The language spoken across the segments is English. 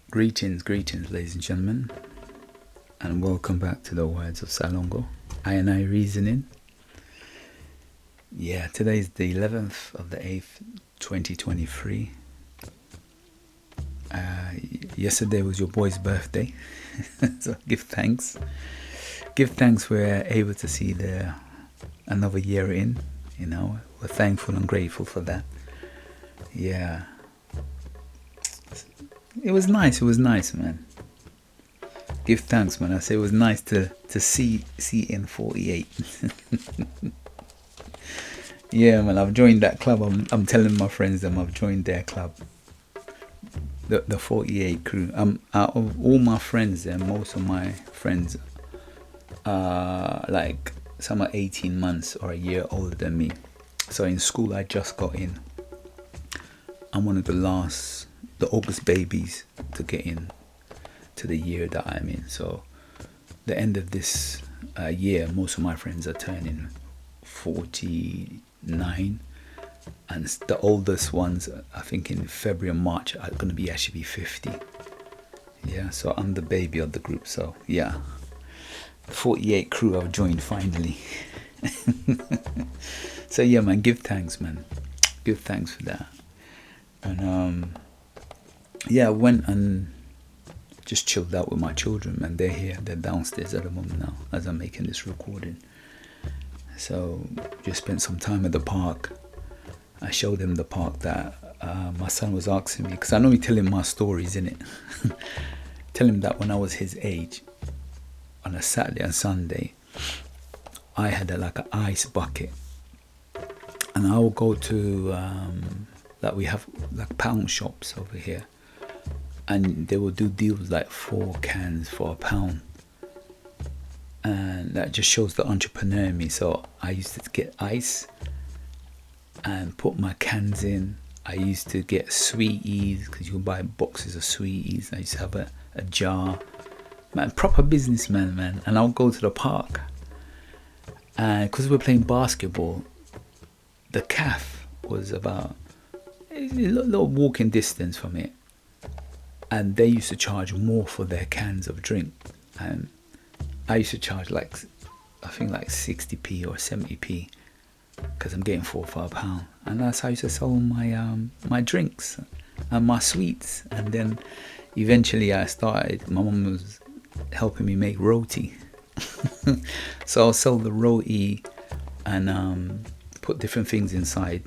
Greetings, ladies and gentlemen, and welcome back to the Words of Salongo. I and I Reasoning. Yeah, today is the 11th of the 8th, 2023. Yesterday was your boy's birthday, so give thanks. Give thanks we're able to see another year in. You know, we're thankful and grateful for that. Yeah. It was nice, man. Give thanks, man. I say it was nice to see in 48. Yeah, man, I've joined that club. I'm telling my friends that I've joined their club. The 48 crew. Out of all my friends there, most of my friends are like some are 18 months or a year older than me. So in school I just got in. I'm one of the August babies to get in to the year that I'm in. So the end of this year, most of my friends are turning 49, and the oldest ones, I think in February and March, are going to be 50. Yeah, so I'm the baby of the group. So yeah, 48 crew I've joined finally. So yeah, man, give thanks, man. Give thanks for that. And yeah, I went and just chilled out with my children, man. They're here, they're downstairs at the moment now as I'm making this recording. So just spent some time at the park. I showed him the park that my son was asking me, because I normally tell him my stories, innit? Tell him that when I was his age, on a Saturday and Sunday, I had an ice bucket, and I would go to we have like pound shops over here, and they will do deals like 4 cans for £1, and that just shows the entrepreneur in me. So I used to get ice and put my cans in. I used to get sweeties, because you can buy boxes of sweeties. I used to have a jar, man, proper businessman, man. And I'll go to the park, and because we're playing basketball, the calf was about a little walking distance from it, and they used to charge more for their cans of drink, and I used to charge I think 60p or 70p, because I'm getting £4 or £5, and that's how I used to sell my drinks and my sweets. And then eventually my mum was helping me make roti. So I'll sell the roti and put different things inside.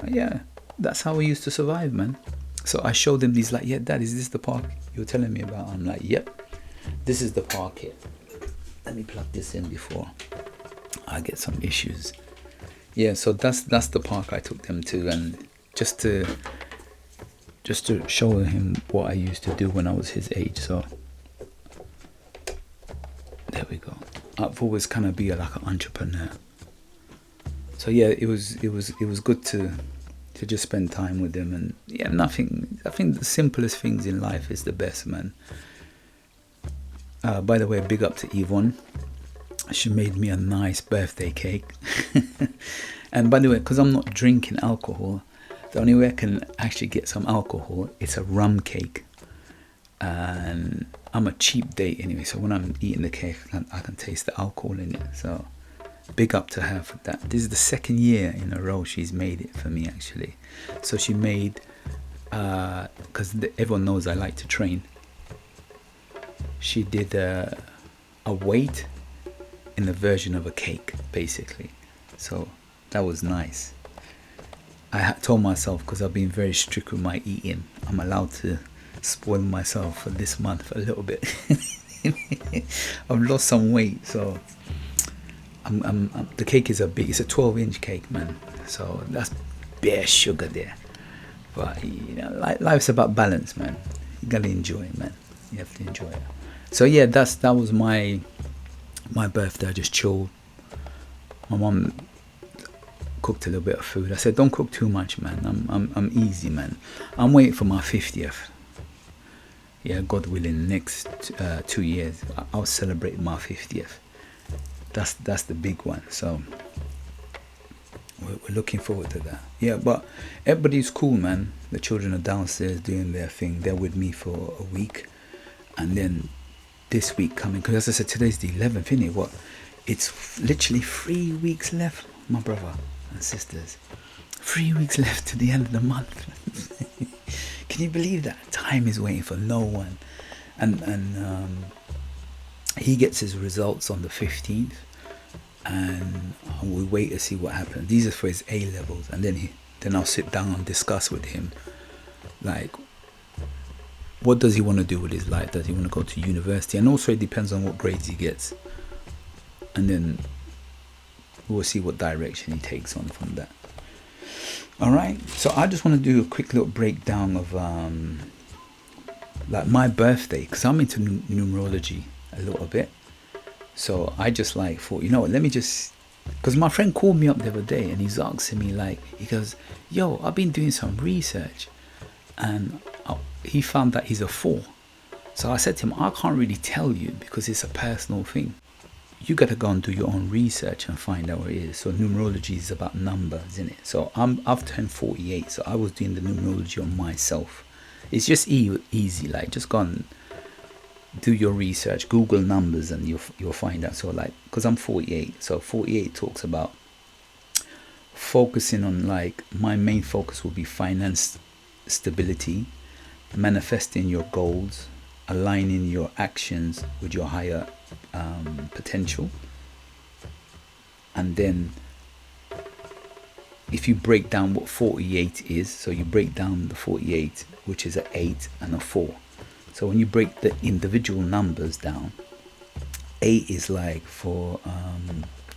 Yeah, that's how we used to survive, man. So I showed them these, yeah, Dad, is this the park you were telling me about? I'm like, yep, this is the park here. Let me plug this in before I get some issues. Yeah, so that's the park I took them to, and just to show him what I used to do when I was his age. So there we go. I've always kind of been like an entrepreneur. So yeah, it was good to just spend time with them. And yeah, nothing. I think the simplest things in life is the best, man. By the way, big up to Yvonne. She made me a nice birthday cake. And by the way, because I'm not drinking alcohol, the only way I can actually get some alcohol, it's a rum cake. And I'm a cheap date anyway, so when I'm eating the cake, I can taste the alcohol in it. So big up to her for that. This is the second year in a row she's made it for me, actually. So she made, because everyone knows I like to train, she did a weight in the version of a cake, basically. So that was nice. I told myself, because I've been very strict with my eating, I'm allowed to spoil myself for this month a little bit. I've lost some weight, so the cake is it's a 12-inch cake, man. So that's bare sugar there. But you know, life's about balance, man. You gotta enjoy it, man. You have to enjoy it. So yeah, that was my birthday. I just chilled. My mom cooked a little bit of food. I said, don't cook too much, man. I'm easy, man. I'm waiting for my 50th. Yeah, God willing, next 2 years I'll celebrate my 50th. That's the big one. So we're looking forward to that. Yeah, but everybody's cool, man. The children are downstairs doing their thing. They're with me for a week, and then this week coming, because as I said, today's the 11th, isn't it? What? It's literally 3 weeks left, my brother and sisters. 3 weeks left to the end of the month. Can you believe that? Time is waiting for no one. And he gets his results on the 15th, and we wait to see what happens. These are for his A levels, and then I'll sit down and discuss with him, like, what does he want to do with his life? Does he want to go to university? And also it depends on what grades he gets, and then we'll see what direction he takes on from that. All right, so I just want to do a quick little breakdown of like my birthday, because I'm into numerology a little bit. So I just like thought, you know what, let me just, because my friend called me up the other day and he's asking me, like, he goes, yo, I've been doing some research, and he found that he's a 4. So I said to him, I can't really tell you because it's a personal thing. You got to go and do your own research and find out what it is. So numerology is about numbers, isn't it? So I've turned 48, so I was doing the numerology on myself. It's just easy, like, just go and do your research, Google numbers, and you'll find out. So, like, because I'm 48, so 48 talks about focusing on, like, my main focus will be finance stability, manifesting your goals, aligning your actions with your higher potential. And then if you break down what 48 is, so you break down the 48, which is an 8 and a 4. So when you break the individual numbers down, 8 is like for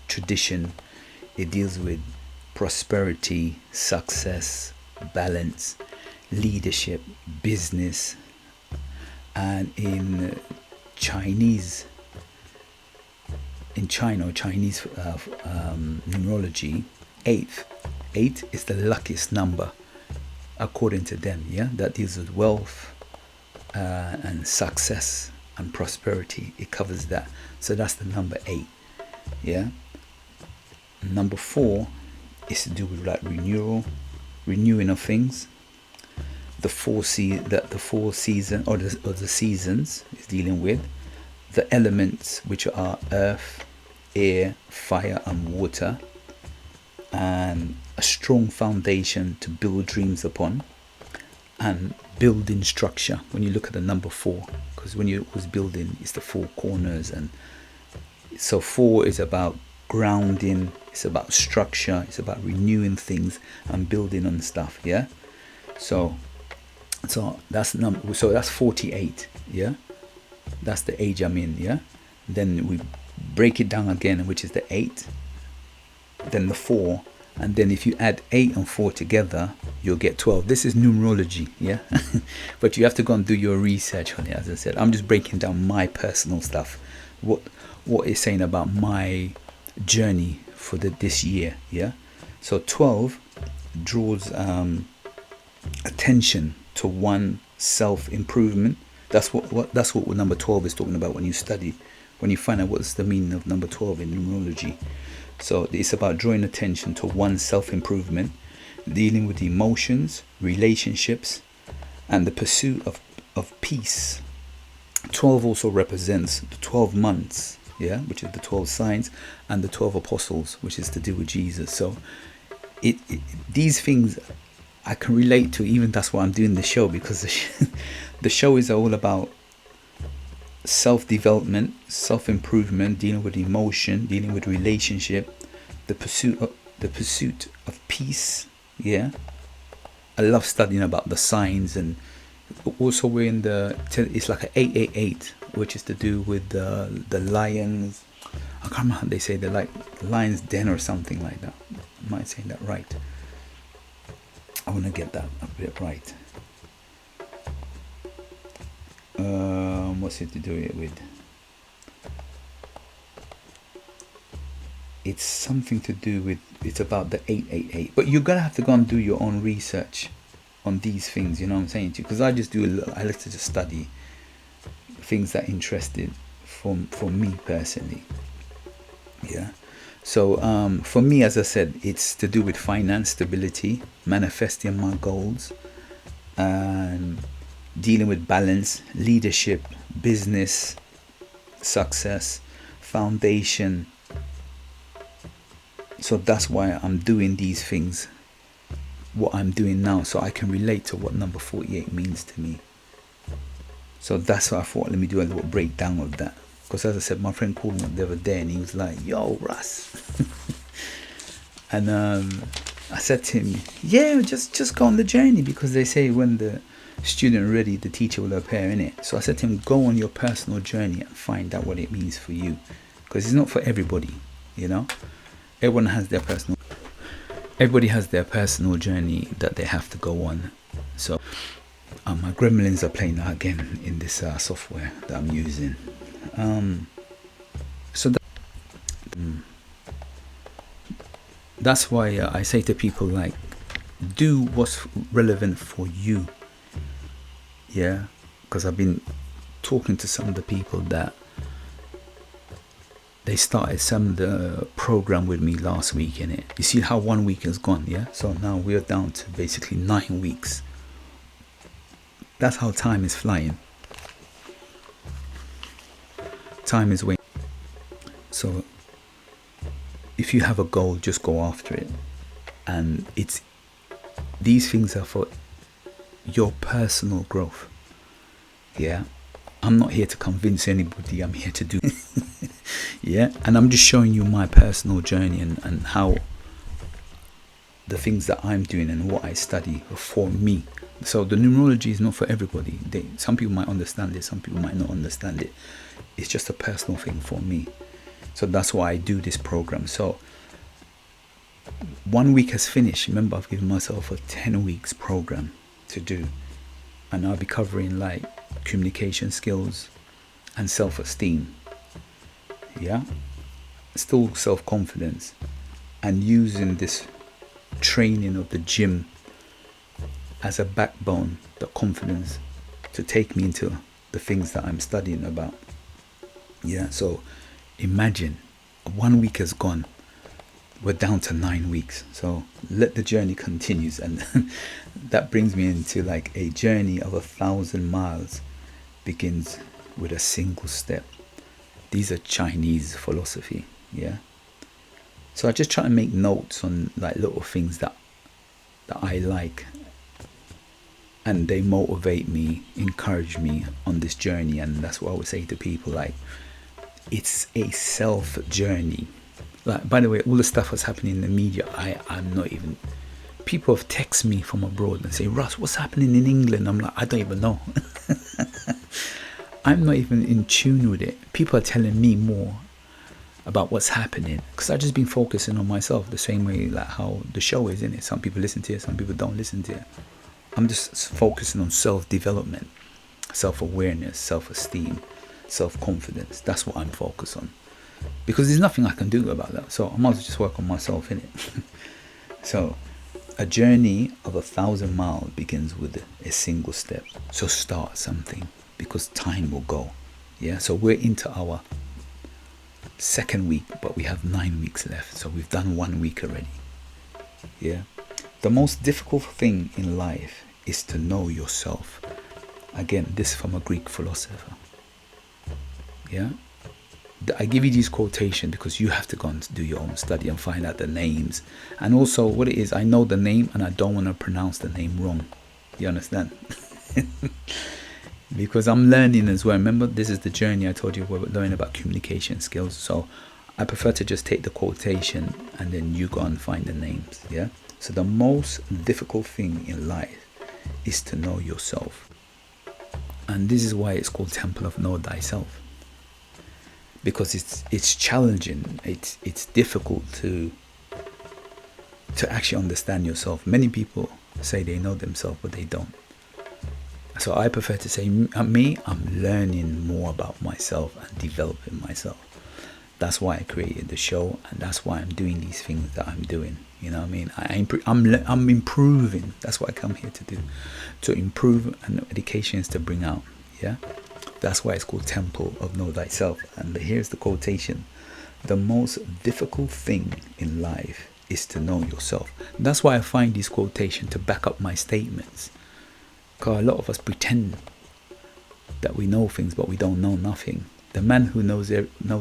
tradition. It deals with prosperity, success, balance, leadership, business. And in Chinese numerology, 8 is the luckiest number according to them. Yeah, that deals with wealth and success and prosperity. It covers that. So that's the number 8. Yeah. Number 4 is to do with, like, renewing of things. The four seasons or the seasons is dealing with the elements, which are earth, air, fire, and water, and a strong foundation to build dreams upon, and building structure. When you look at the number 4, because when you was building, it's the 4 corners, and so 4 is about grounding, it's about structure, it's about renewing things and building on stuff. Yeah. So that's number. So that's 48. Yeah. That's the age I'm in. Yeah. Then we break it down again, which is the 8. Then the 4. And then if you add 8 and 4 together, you'll get 12. This is numerology, yeah? But you have to go and do your research on it. As I said, I'm just breaking down my personal stuff. What it's saying about my journey for this year, yeah? So 12 draws attention to one self-improvement. That's what number 12 is talking about when you study, when you find out what's the meaning of number 12 in numerology. So it's about drawing attention to one's self-improvement, dealing with emotions, relationships, and the pursuit of peace. 12 also represents the 12 months, yeah, which is the 12 signs, and the 12 apostles, which is to do with Jesus. So these things I can relate to. Even that's why I'm doing the show, because the show is all about self-development, self-improvement, dealing with emotion, dealing with relationship, the pursuit of peace. Yeah, I love studying about the signs, and also we're in it's like an 888, which is to do with the lions. I can't remember how they say, they're like lion's den or something like that. Am I saying that right? I want to get that a bit right. What's it to do it with? It's something to do with, it's about the 888. But you're gonna have to go and do your own research on these things. You know what I'm saying to you? Because I just I like to just study things that interested for me personally. Yeah. So for me, as I said, it's to do with finance stability, manifesting my goals, and dealing with balance, leadership, business, success, foundation. So that's why I'm doing these things, what I'm doing now, so I can relate to what number 48 means to me. So that's why I thought, let me do a little breakdown of that. Because as I said, my friend called me the other day and he was like, yo, Russ. And I said to him, yeah, just go on the journey, because they say when the student ready, the teacher will appear in it. So I said to him, go on your personal journey and find out what it means for you, because it's not for everybody, you know. Everybody has their personal journey that they have to go on. So my gremlins are playing now again in this software that I'm using. So that's why I say to people, like, do what's relevant for you. Yeah, because I've been talking to some of the people that they started some of the program with me last week in it. You see how 1 week has gone, yeah? So now we're down to basically 9 weeks. That's how time is flying. Time is waiting. So if you have a goal, just go after it. And these things are for your personal growth. Yeah, I'm not here to convince anybody. I'm here to do yeah, and I'm just showing you my personal journey and how the things that I'm doing and what I study are for me. So the numerology is not for everybody. Some people might understand it, some people might not understand it. It's just a personal thing for me. So that's why I do this program. So 1 week has finished. Remember, I've given myself a 10 weeks program to do, and I'll be covering like communication skills and self-esteem. Yeah, still self-confidence, and using this training of the gym as a backbone, the confidence to take me into the things that I'm studying about. Yeah, so imagine 1 week has gone, we're down to 9 weeks. So let the journey continues, and that brings me into like a journey of 1,000 miles begins with a single step. These are Chinese philosophy. Yeah, so I just try to make notes on like little things that I like, and they motivate me, encourage me on this journey. And that's what I would say to people, like, it's a self journey. Like, by the way, all the stuff that's happening in the media, I'm not even, people have texted me from abroad and say, Russ, what's happening in England? I'm like, I don't even know. I'm not even in tune with it. People are telling me more about what's happening, because I've just been focusing on myself, the same way like how the show is, in it. Some people listen to it, some people don't listen to it. I'm just focusing on self-development, self-awareness, self-esteem, self-confidence. That's what I'm focused on, because there's nothing I can do about that. So I might as well just work on myself, innit? So a journey of 1,000 miles begins with a single step. So start something, because time will go. Yeah, so we're into our 2nd week, but we have 9 weeks left. So we've done 1 week already. Yeah, the most difficult thing in life is to know yourself. Again, this is from a Greek philosopher. Yeah, I give you these quotations because you have to go and do your own study and find out the names. And also what it is, I know the name and I don't want to pronounce the name wrong. You understand? Because I'm learning as well. Remember, this is the journey I told you, we're learning about communication skills. So I prefer to just take the quotation and then you go and find the names. Yeah, so the most difficult thing in life is to know yourself, and this is why it's called Temple of Know Thyself, because it's challenging. It's difficult to actually understand yourself. Many people say they know themselves, but they don't. So I prefer to say, I'm learning more about myself and developing myself. That's why I created the show, and that's why I'm doing these things that I'm doing. You know what I mean? I'm improving. That's what I come here to do, to improve, and education is to bring out. Yeah, that's why it's called Temple of Know Thyself. And here's the quotation: the most difficult thing in life is to know yourself. That's why I find this quotation to back up my statements. Because a lot of us pretend that we know things, but we don't know nothing. The man who knows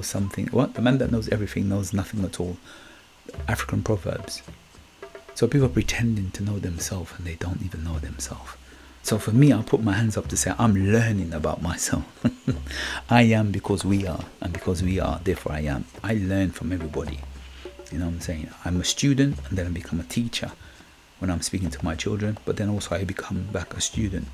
something, what? The man that knows everything knows nothing at all. African proverbs. So people are pretending to know themselves and they don't even know themselves. So for me, I'll put my hands up to say I'm learning about myself. I am because we are, and because we are, therefore I am. I learn from everybody. You know what I'm saying? I'm a student, and then I become a teacher when I'm speaking to my children, but then also I become back a student.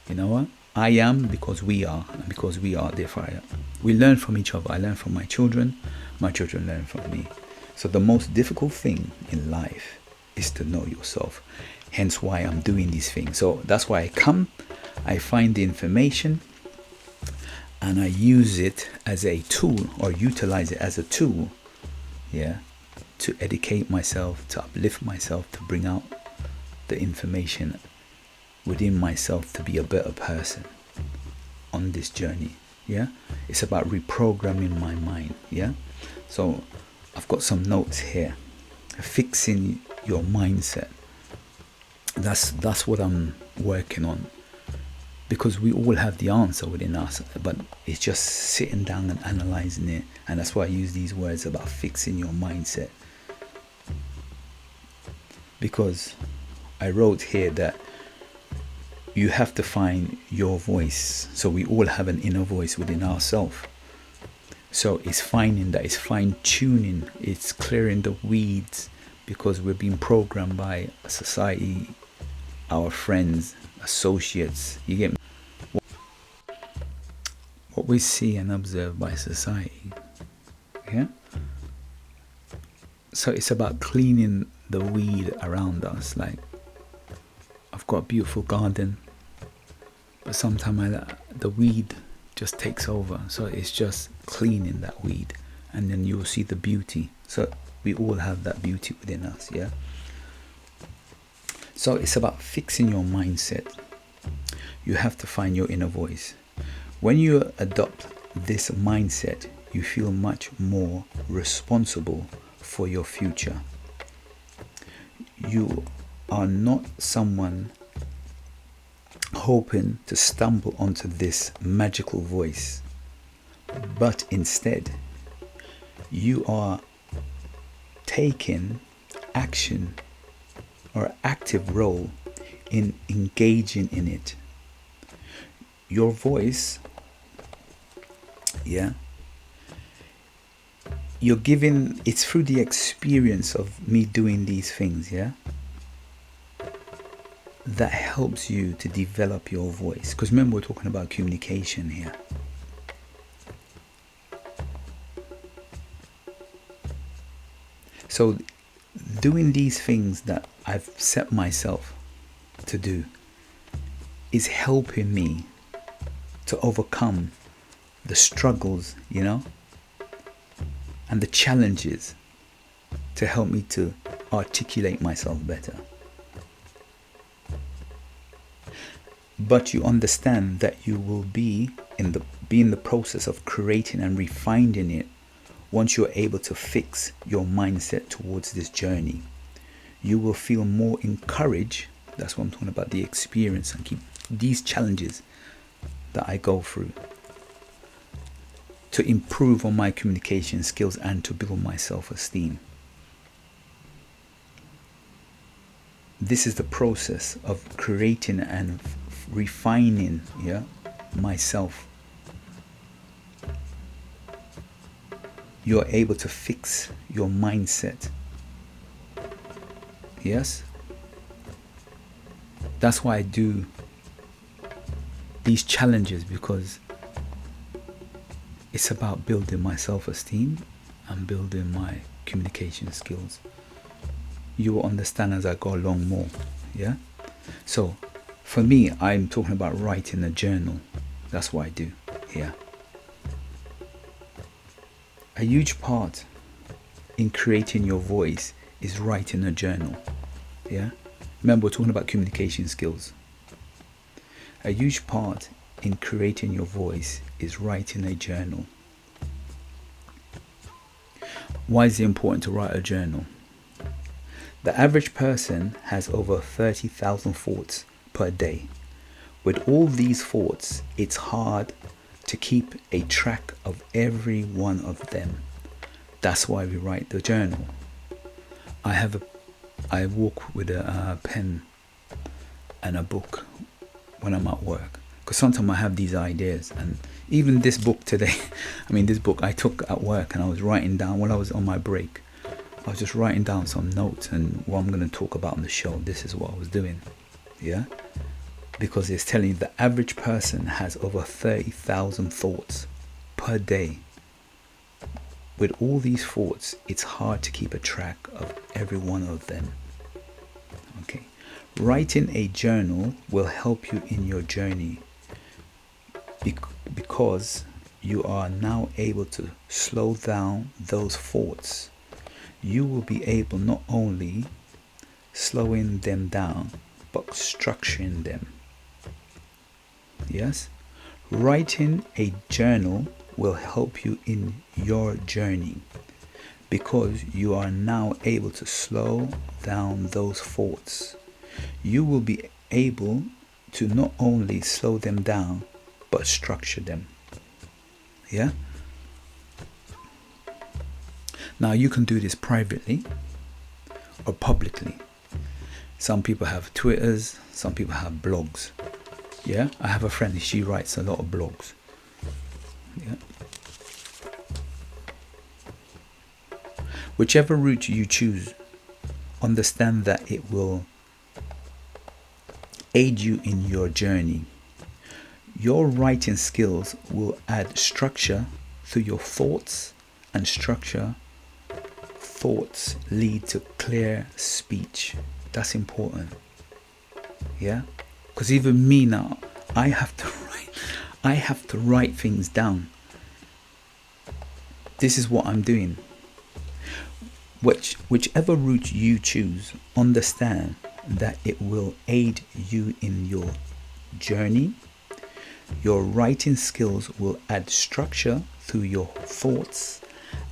You know what? I am because we are, and because we are, therefore I am. We learn from each other. I learn from my children learn from me. So the most difficult thing in life is to know yourself. Hence why I'm doing these things. So that's why I come, I find the information, and I use it as a tool, or utilize it as a tool, to educate myself, to uplift myself, to bring out the information within myself to be a better person on this journey. It's about reprogramming my mind. So I've got some notes here. Fixing your mindset. That's what I'm working on, because we all have the answer within us, but it's just sitting down and analyzing it. And that's why I use these words about fixing your mindset, because I wrote here that you have to find your voice. So we all have an inner voice within ourselves. So it's finding that, it's fine-tuning, it's clearing the weeds, because we're being programmed by society, our friends, associates. You get me? What we see and observe by society. So it's about cleaning the weed around us. Like, I've got a beautiful garden, but sometimes the weed just takes over. So it's just cleaning that weed, and then you'll see the beauty. So we all have that beauty within us. So it's about fixing your mindset. You have to find your inner voice. When you adopt this mindset, you feel much more responsible for your future. You are not someone hoping to stumble onto this magical voice, but instead you are taking action or active role in engaging in it. Your voice, you're giving, it's through the experience of me doing these things, that helps you to develop your voice. Because remember, we're talking about communication here. So doing these things that I've set myself to do is helping me to overcome the struggles, and the challenges, to help me to articulate myself better. But you understand that you will be in the process of creating and refining it. Once you're able to fix your mindset towards this journey, you will feel more encouraged. That's what I'm talking about, the experience, and keep these challenges that I go through to improve on my communication skills and to build my self-esteem. This is the process of creating and refining myself. You're able to fix your mindset. Yes? That's why I do these challenges, because it's about building my self-esteem and building my communication skills. You will understand as I go along more. So for me, I'm talking about writing a journal. That's what I do here. A huge part in creating your voice is writing a journal. Remember, we're talking about communication skills. A huge part in creating your voice is writing a journal. Why is it important to write a journal? The average person has over 30,000 thoughts per day. With all these thoughts, it's hard to keep a track of every one of them. That's why we write the journal. I walk with a pen and a book when I'm at work, because sometimes I have these ideas. And even this book today, this book I took at work, and I was writing down while I was on my break. I was just writing down some notes and what I'm going to talk about on the show. This is what I was doing, yeah, because it's telling you the average person has over 30,000 thoughts per day. With all these thoughts, it's hard to keep a track of every one of them. Okay, writing a journal will help you in your journey because you are now able to slow down those thoughts. You will be able not only slowing them down, but structuring them. Yes, writing a journal will help you in your journey because you are now able to slow down those thoughts. You will be able to not only slow them down, but structure them. Yeah? Now you can do this privately or publicly. Some people have Twitters, some people have blogs. Yeah, I have a friend, she writes a lot of blogs. Yeah. Whichever route you choose, understand that it will aid you in your journey. Your writing skills will add structure to your thoughts, and structure thoughts lead to clear speech. That's important. Yeah, because even me now, I have to write things down. This is what I'm doing. Whichever route you choose, understand that it will aid you in your journey. Your writing skills will add structure through your thoughts,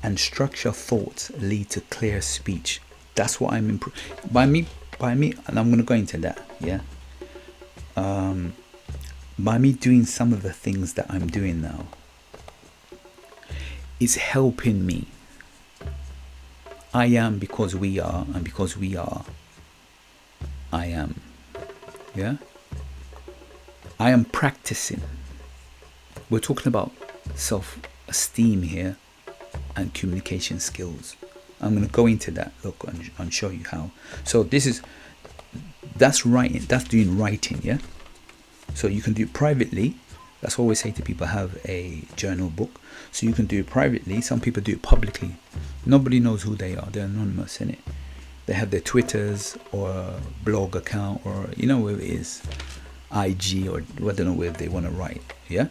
and structure thoughts lead to clear speech. That's what I'm by me, and I'm going to go into that. Yeah. By me doing some of the things that I'm doing now, it's helping me. I am because we are, and because we are, I am. Yeah. I am practicing. We're talking about self-esteem here and communication skills. I'm going to go into that, look, and show you how. So that's writing, that's doing writing, yeah? So you can do it privately. That's what I always say to people, have a journal book. So you can do it privately. Some people do it publicly. Nobody knows who they are. They're anonymous, innit? They have their Twitters or blog account, or where it is, IG, or I don't know where they want to write, yeah?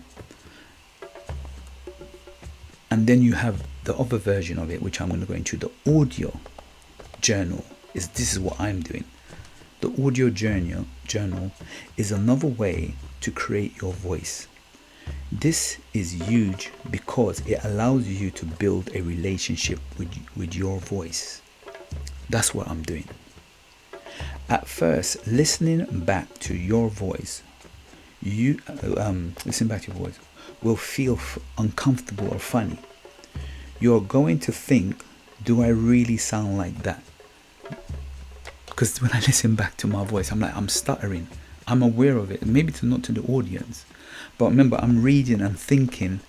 And then you have the other version of it, which I'm going to go into, the audio journal. This is what I'm doing. The audio journal is another way to create your voice. This is huge because it allows you to build a relationship with your voice. That's what I'm doing. At first, listening back to your voice, will feel uncomfortable or funny. You're going to think, do I really sound like that? Because when I listen back to my voice, I'm stuttering. I'm aware of it. Maybe not to the audience, but remember, I'm reading and thinking,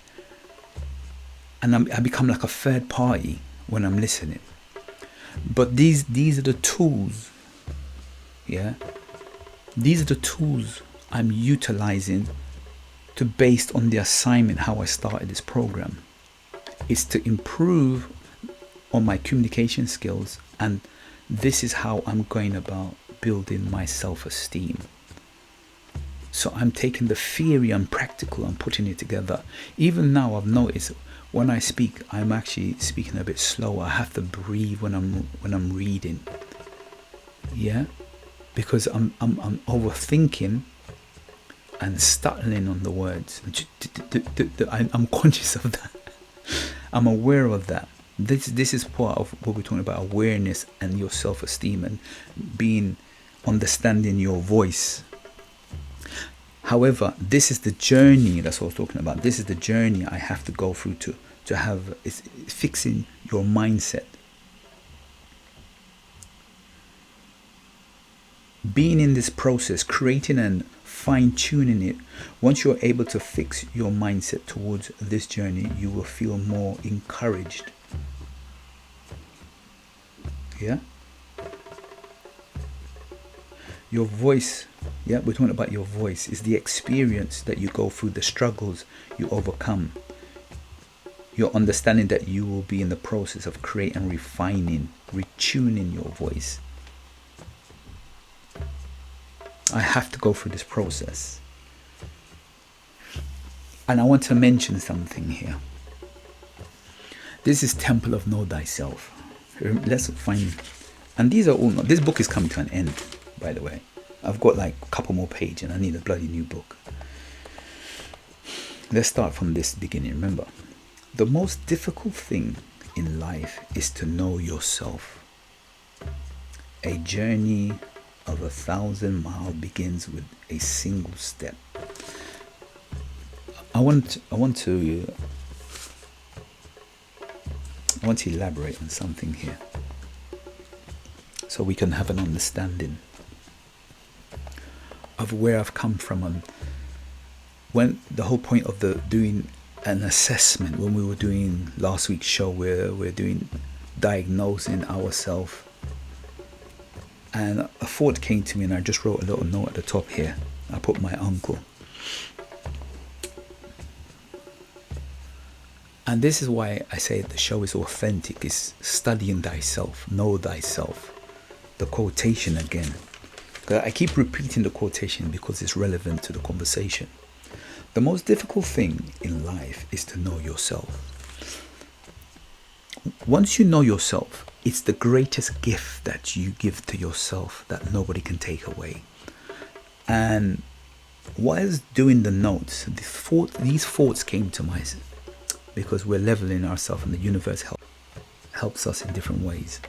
and I become like a third party when I'm listening. But these are the tools. Yeah, these are the tools I'm utilizing based on the assignment, how I started this program. It's to improve on my communication skills, and this is how I'm going about building my self-esteem. So I'm taking the theory and practical and putting it together. Even now, I've noticed when I speak, I'm actually speaking a bit slower. I have to breathe when I'm reading. Yeah, because I'm overthinking and stuttering on the words. I'm conscious of that. I'm aware of that. This is part of what we're talking about: awareness and your self-esteem, and being understanding your voice. However, this is the journey. That's what I was talking about. This is the journey I have to go through to have. It's fixing your mindset. Being in this process, creating and fine-tuning it, once you're able to fix your mindset towards this journey, you will feel more encouraged. Yeah? Your voice, yeah, we're talking about your voice, is the experience that you go through, the struggles you overcome. Your understanding that you will be in the process of creating, refining, retuning your voice. I have to go through this process. And I want to mention something here. This is Temple of Know Thyself. Let's find, and these are all not, this book is coming to an end, by the way. I've got like a couple more pages and I need a bloody new book. Let's start from this beginning. Remember, the most difficult thing in life is to know yourself. A journey of 1,000 miles begins with a single step. I want to elaborate on something here, so we can have an understanding of where I've come from, and when the whole point of doing an assessment, when we were doing last week's show, where we're doing diagnosing ourselves. And a thought came to me, and I just wrote a little note at the top here. I put my uncle. And this is why I say the show is authentic. It's studying thyself, know thyself. The quotation again. I keep repeating the quotation because it's relevant to the conversation. The most difficult thing in life is to know yourself. Once you know yourself, it's the greatest gift that you give to yourself that nobody can take away. And whilst doing the notes, these thoughts came to my, because we're leveling ourselves and the universe helps us in different ways.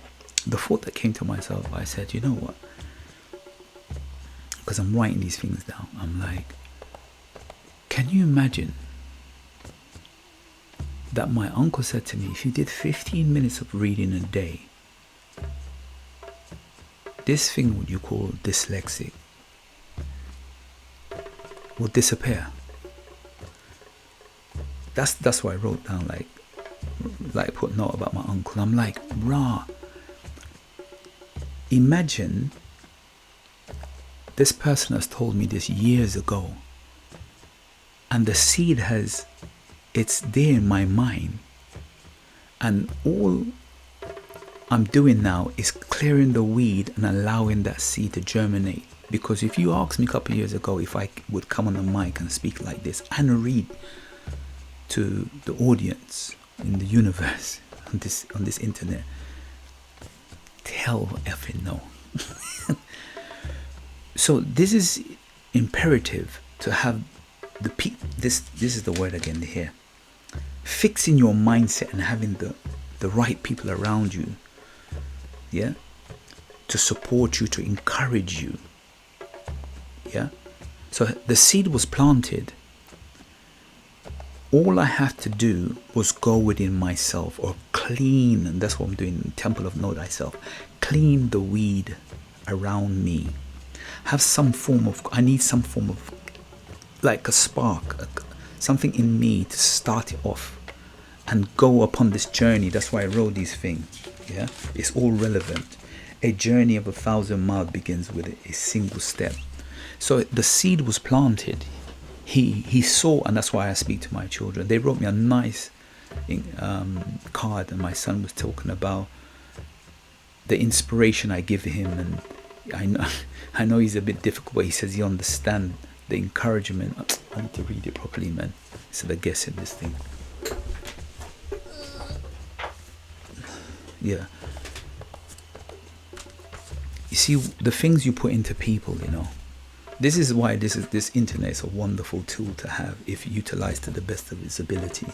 The thought that came to myself, I said, you know what? Because I'm writing these things down. I'm like, can you imagine that my uncle said to me, if you did 15 minutes of reading a day, this thing what you call dyslexic will disappear. That's why I wrote down, like put a note about my uncle. I'm like, rah, imagine this person has told me this years ago, and the seed it's there in my mind, and all I'm doing now is clearing the weed and allowing that seed to germinate. Because if you asked me a couple of years ago if I would come on the mic and speak like this and read to the audience in the universe on this internet, hell effing no. So this is imperative to have this is the word again here. Fixing your mindset and having the right people around you, yeah, to support you, to encourage you, yeah. So the seed was planted. All I have to do was go within myself, or clean, and that's what I'm doing, Temple of Know Thyself. Clean the weed around me. Have some form of, I need some form of, like a spark, something in me to start it off and go upon this journey. That's why I wrote these things. Yeah, it's all relevant. A journey of 1,000 miles begins with a single step. So the seed was planted. He saw, and that's why I speak to my children. They wrote me a nice card, and my son was talking about the inspiration I give him, and I know he's a bit difficult, but he says he understands the encouragement. I need to read it properly, man, instead of guessing this thing. Yeah. You see, the things you put into people, you know. This is why this internet is a wonderful tool to have if utilized to the best of its ability.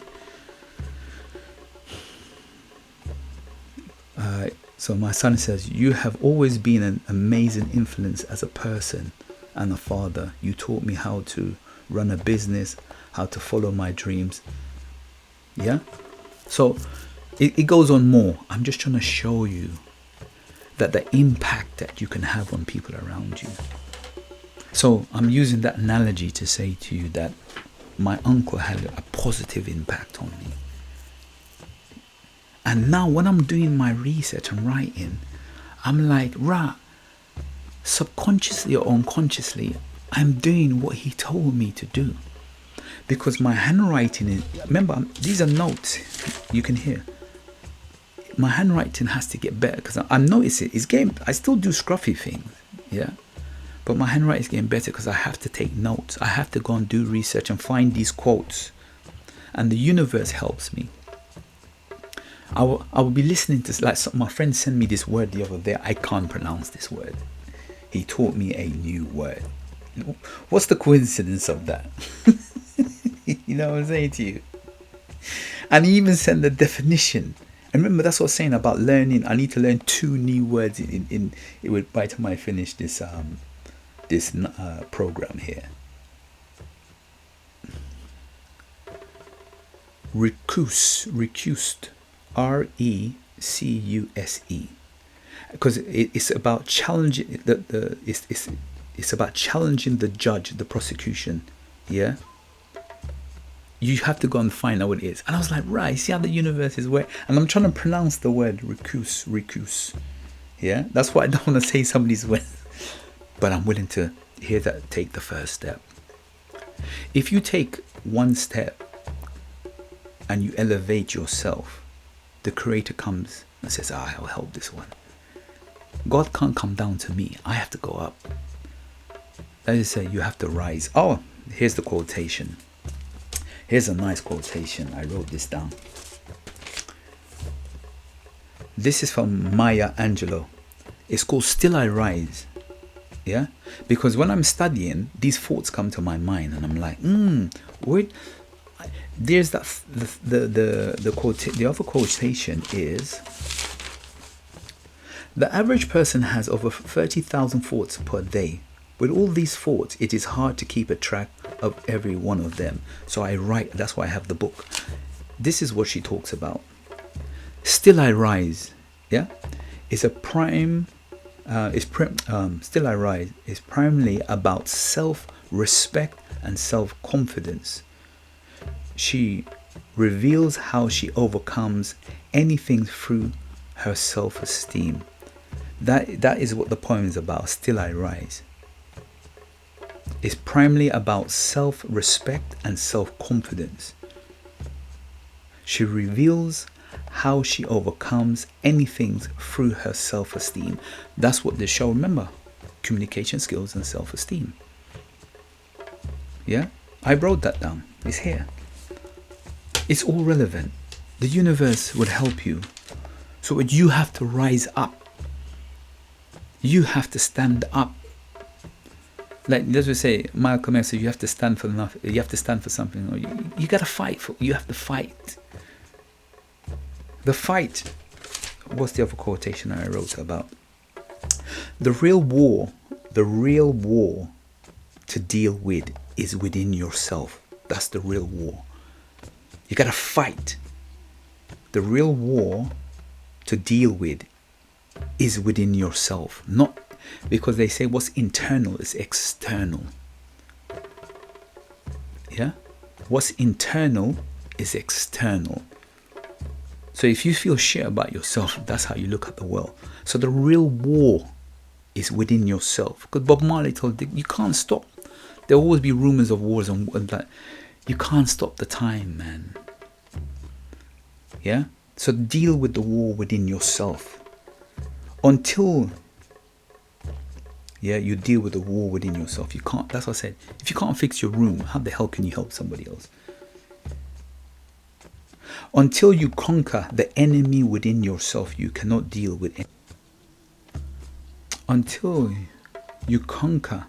So my son says, you have always been an amazing influence as a person and a father. You taught me how to run a business, how to follow my dreams. Yeah. So it goes on more. I'm just trying to show you that the impact that you can have on people around you. So I'm using that analogy to say to you that my uncle had a positive impact on me. And now when I'm doing my research and writing, I'm like, right, subconsciously or unconsciously, I'm doing what he told me to do. Because my handwriting is, remember, these are notes you can hear. My handwriting has to get better because I'm noticing it's getting, I still do scruffy things, yeah. But my handwriting is getting better because I have to take notes. I have to go and do research and find these quotes. And the universe helps me. I will be listening to, like, my friend sent me this word the other day. I can't pronounce this word. He taught me a new word. What's the coincidence of that? You know what I'm saying to you? And he even sent the definition. And remember, that's what I was saying about learning. I need to learn 2 new words in by the time I finish this program here. Recuse, R-E-C-U-S-E, because it's about challenging it's about challenging the judge, the prosecution. Yeah. You have to go and find out what it is. And I was like, right, see how the universe is where, and I'm trying to pronounce the word recuse. Yeah, that's why I don't want to say somebody's word, but I'm willing to hear that. Take the first step. If you take one step and you elevate yourself, the creator comes and says, I'll help this one. God can't come down to me. I have to go up. That is say, you have to rise. Oh, here's the quotation. Here's a nice quotation. I wrote this down. This is from Maya Angelou. It's called Still I Rise. Yeah? Because when I'm studying, these thoughts come to my mind and I'm like, wait. There's that the quote. The other quotation is, the average person has over 30,000 thoughts per day. With all these thoughts, it is hard to keep a track of every one of them. So I write. That's why I have the book. This is what she talks about. Still I rise. Yeah, it's a prime. Still I rise is primarily about self-respect and self-confidence. She reveals how she overcomes anything through her self-esteem. That is what the poem is about. Still I rise. It's primarily about self-respect and self-confidence. She reveals how she overcomes anything through her self-esteem. That's what the show, remember, communication skills and self-esteem. Yeah, I wrote that down. It's here. It's all relevant. The universe would help you. So you have to rise up. You have to stand up. Like, let's just say, Malcolm X said, you have to stand for enough. You have to stand for something. Or you got to fight for. You have to fight. The fight. What's the other quotation I wrote about? The real war to deal with is within yourself. That's the real war. You got to fight. The real war to deal with is within yourself. Not because they say what's internal is external. Yeah? What's internal is external. So if you feel shit about yourself, that's how you look at the world. So the real war is within yourself. Because Bob Marley told you can't stop. There will always be rumors of wars and that. You can't stop the time, man. Yeah? So deal with the war within yourself. Until you deal with the war within yourself. You can't, that's what I said. If you can't fix your room, how the hell can you help somebody else? Until you conquer the enemy within yourself, you cannot deal with it. Until you conquer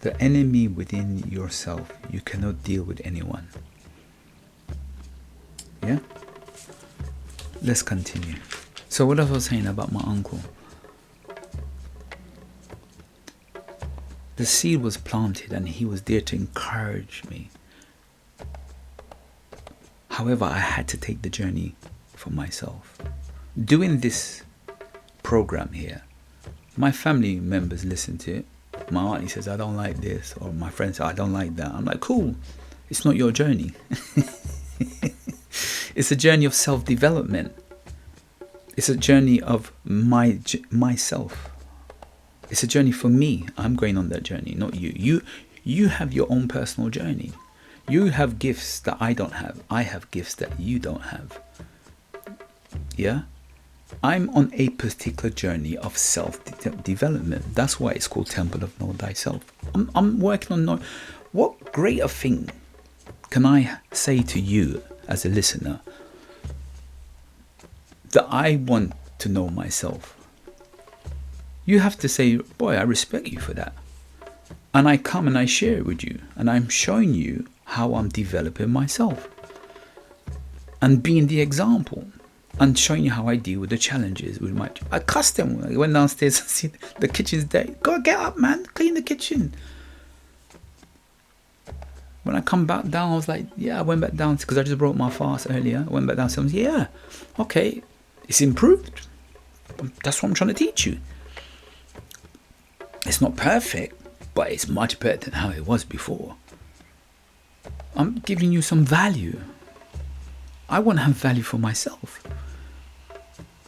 the enemy within yourself, you cannot deal with anyone. Yeah? Let's continue. So what I was saying about my uncle, the seed was planted and he was there to encourage me. However, I had to take the journey for myself. Doing this program here, my family members listen to it. My auntie says, I don't like this, or my friend says, I don't like that. I'm like, cool, it's not your journey. It's a journey of self-development. It's a journey of myself. It's a journey for me. I'm going on that journey, not you. You have your own personal journey. You have gifts that I don't have. I have gifts that you don't have. Yeah? I'm on a particular journey of self-development. That's why it's called Temple of Know Thyself. I'm working on what greater thing can I say to you as a listener that I want to know myself. You have to say, boy, I respect you for that. And I come and I share it with you. And I'm showing you how I'm developing myself. And being the example. And showing you how I deal with the challenges. I cussed them. I went downstairs and see the kitchen's dirty. Go get up, man. Clean the kitchen. When I come back down, I was like, yeah, I went back down because I just broke my fast earlier. I went back down and said, yeah, okay, it's improved. That's what I'm trying to teach you. It's not perfect, but it's much better than how it was before. I'm giving you some value. I want to have value for myself.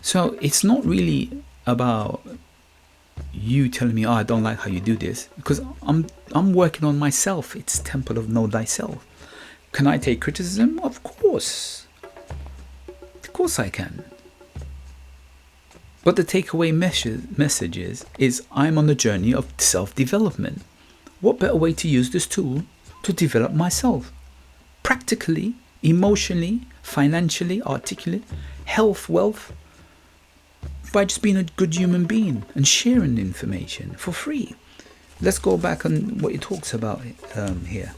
So it's not really about you telling me, oh, I don't like how you do this, because I'm working on myself. It's Temple of Know Thyself. Can I take criticism? Of course. Of course I can. But the takeaway message is I'm on the journey of self-development. What better way to use this tool to develop myself? Practically, emotionally, financially, articulate, health, wealth, by just being a good human being and sharing information for free. Let's go back on what it talks about here,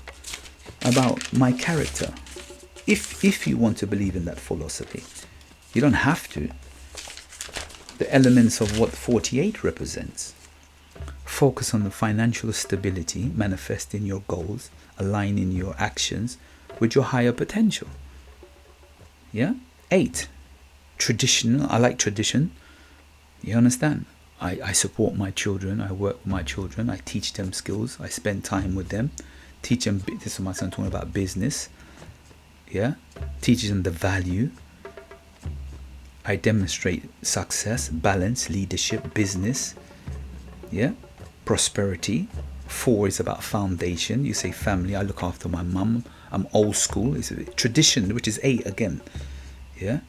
about my character. If you want to believe in that philosophy, you don't have to. The elements of what 48 represents. Focus on the financial stability, manifesting your goals, aligning your actions with your higher potential. Yeah? 8. Traditional. I like tradition. You understand? I support my children. I work with my children. I teach them skills. I spend time with them. Teach them. This is my son talking about business. Yeah? Teaches them the value. I demonstrate success, balance, leadership, business. Yeah? Prosperity. 4 is about foundation. You say family. I look after my mum. I'm old school. It's a tradition, which is 8 again. Yeah?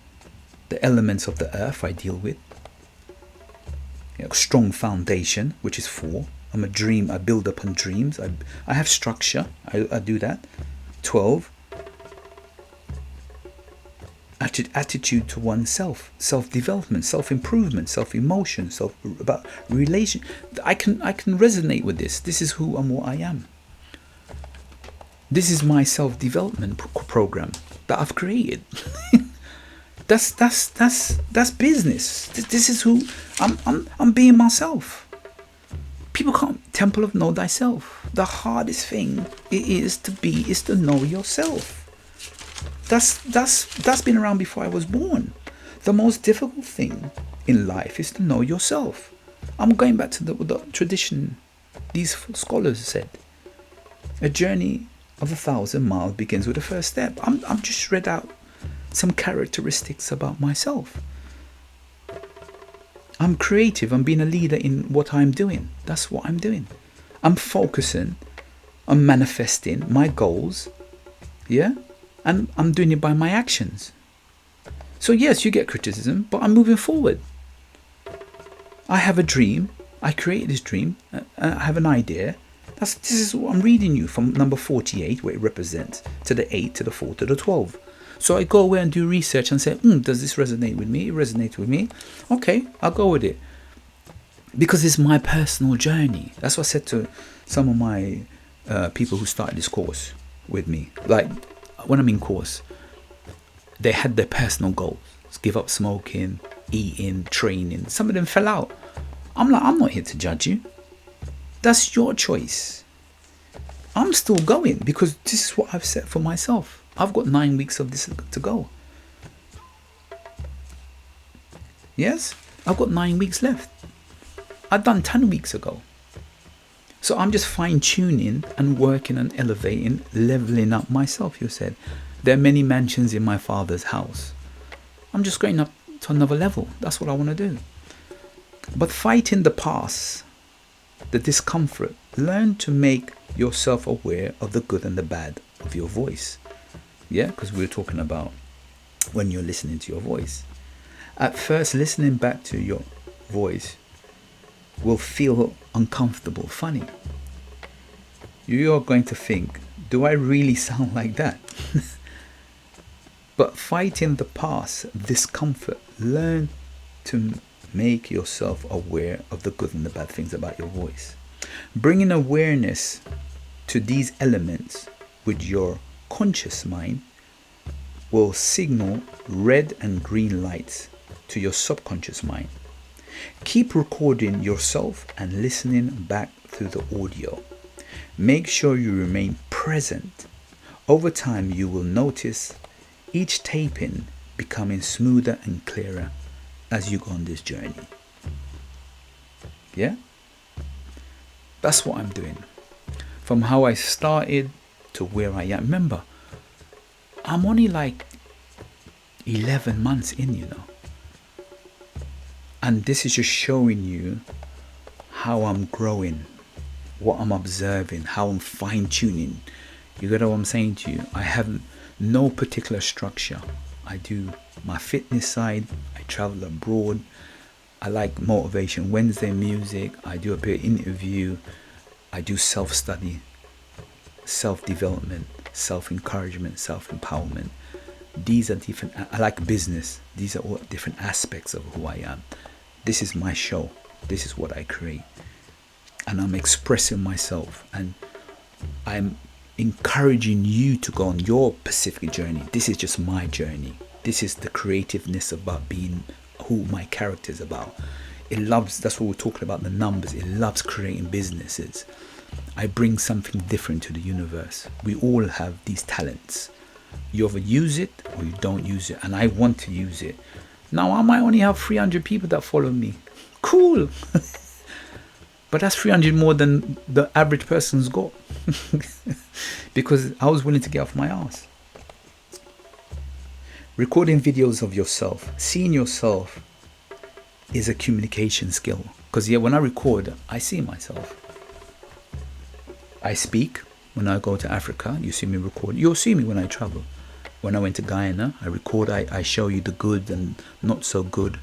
The elements of the earth I deal with. Yeah, strong foundation, which is 4. I'm a dream. I build upon dreams. I have structure. I do that. 12. Attitude to oneself, self-development, self-improvement, self-emotion, about relation. I can resonate with this. This is who and what I am. This is my self-development program that I've created. That's business. This is who I'm being myself. People can't. Temple of Know Thyself. The hardest thing is to know yourself. That's been around before I was born. The most difficult thing in life is to know yourself. I'm going back to the tradition. These scholars said, a journey of 1,000 miles begins with the first step. I'm just read out some characteristics about myself. I'm creative. I'm being a leader in what I'm doing. That's what I'm doing. I'm focusing. I'm manifesting my goals. Yeah? And I'm doing it by my actions. So yes, you get criticism, but I'm moving forward. I have a dream. I create this dream. I have an idea. This is what I'm reading you from number 48, where it represents, to the 8, to the 4, to the 12. So I go away and do research and say, does this resonate with me? It resonates with me. Okay, I'll go with it. Because it's my personal journey. That's what I said to some of my people who started this course with me. Like, when I'm in course, they had their personal goals. Give up smoking, eating, training. Some of them fell out. I'm like, I'm not here to judge you. That's your choice. I'm still going because this is what I've set for myself. I've got 9 weeks of this to go. Yes, I've got 9 weeks left. I've done 10 weeks ago. So I'm just fine-tuning and working and elevating, leveling up myself, you said. There are many mansions in my Father's house. I'm just going up to another level. That's what I want to do. But fighting the past, the discomfort, learn to make yourself aware of the good and the bad of your voice. Yeah, because we're talking about when you're listening to your voice. At first, listening back to your voice will feel uncomfortable, funny. You're going to think, do I really sound like that? But fighting the past discomfort, learn to make yourself aware of the good and the bad things about your voice. Bringing awareness to these elements with your conscious mind will signal red and green lights to your subconscious mind. Keep recording yourself and listening back through the audio. Make sure you remain present. Over time, you will notice each taping becoming smoother and clearer as you go on this journey. Yeah? That's what I'm doing. From how I started to where I am. Remember, I'm only like 11 months in, you know. And this is just showing you how I'm growing, what I'm observing, how I'm fine-tuning. You get what I'm saying to you? I have no particular structure. I do my fitness side. I travel abroad. I like Motivation Wednesday music. I do a bit of interview. I do self-study, self-development, self-encouragement, self-empowerment. These are different. I like business. These are all different aspects of who I am. This is my show. This is what I create. And I'm expressing myself. And I'm encouraging you to go on your specific journey. This is just my journey. This is the creativeness about being who my character is about. It loves, that's what we're talking about, the numbers. It loves creating businesses. I bring something different to the universe. We all have these talents. You either use it or you don't use it. And I want to use it. Now I might only have 300 people that follow me. Cool. But that's 300 more than the average person's got. Because I was willing to get off my ass. Recording videos of yourself, seeing yourself is a communication skill. Because yeah, when I record, I see myself. I speak. When I go to Africa, you see me record. You'll see me when I travel. When I went to Guyana, I record. I show you the good and not so good.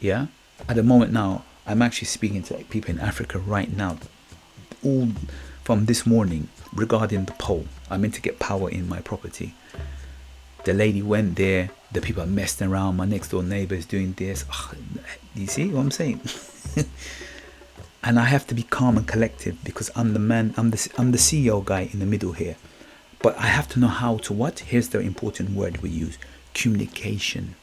Yeah. At the moment now, I'm actually speaking to people in Africa right now. All from this morning regarding the poll. I meant to get power in my property. The lady went there. The people are messing around. My next door neighbor is doing this. Oh, you see what I'm saying? And I have to be calm and collective because I'm the man. I'm the CEO guy in the middle here. But I have to know how to what? Here's the important word we use. Communication.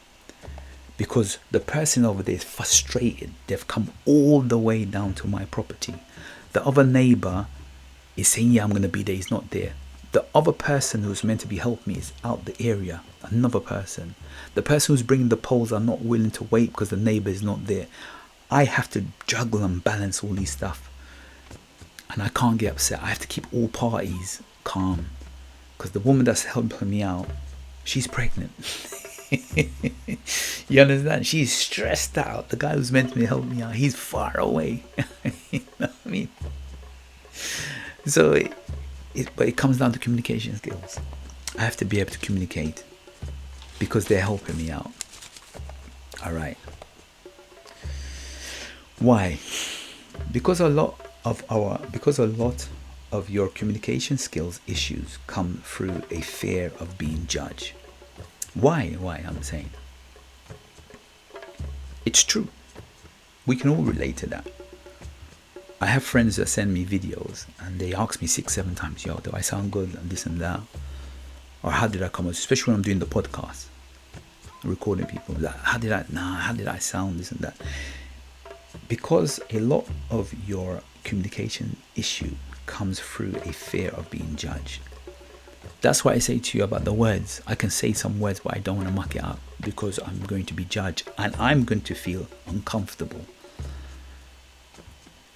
Because the person over there is frustrated. They've come all the way down to my property. The other neighbor is saying, yeah, I'm going to be there. He's not there. The other person who's meant to be helping me is out the area. Another person. The person who's bringing the poles are not willing to wait because the neighbor is not there. I have to juggle and balance all these stuff. And I can't get upset. I have to keep all parties calm. Because the woman that's helping me out, she's pregnant. You understand? She's stressed out. The guy who's meant to help me out, he's far away. You know what I mean? So, but it comes down to communication skills. I have to be able to communicate because they're helping me out. All right. Why? Because a lot of your communication skills issues come through a fear of being judged. Why I'm saying it's true. We can all relate to that. I have friends that send me videos and they ask me 6-7 times, yo, do I sound good and this and that, or how did I come out, especially when I'm doing the podcast. recording people. Like, how did I sound, this and that? Because a lot of your communication issue comes through a fear of being judged. That's why I say to you about the words. I can say some words, but I don't want to muck it up because I'm going to be judged and I'm going to feel uncomfortable.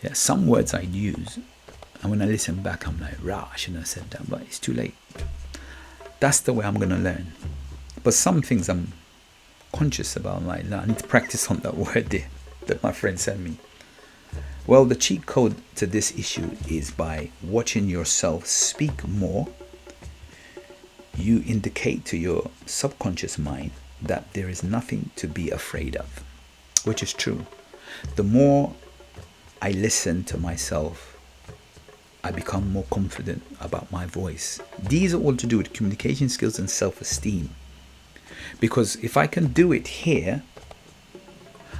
Yeah, some words I use, and when I listen back, I'm like, rah, I shouldn't have said that, but it's too late. That's the way I'm going to learn. But some things I'm conscious about. I'm like, no, I need to practice on that word there that my friend sent me. Well, the cheat code to this issue is by watching yourself speak more. You indicate to your subconscious mind that there is nothing to be afraid of, which is true. The more I listen to myself, I become more confident about my voice. These are all to do with communication skills and self-esteem. Because if I can do it here,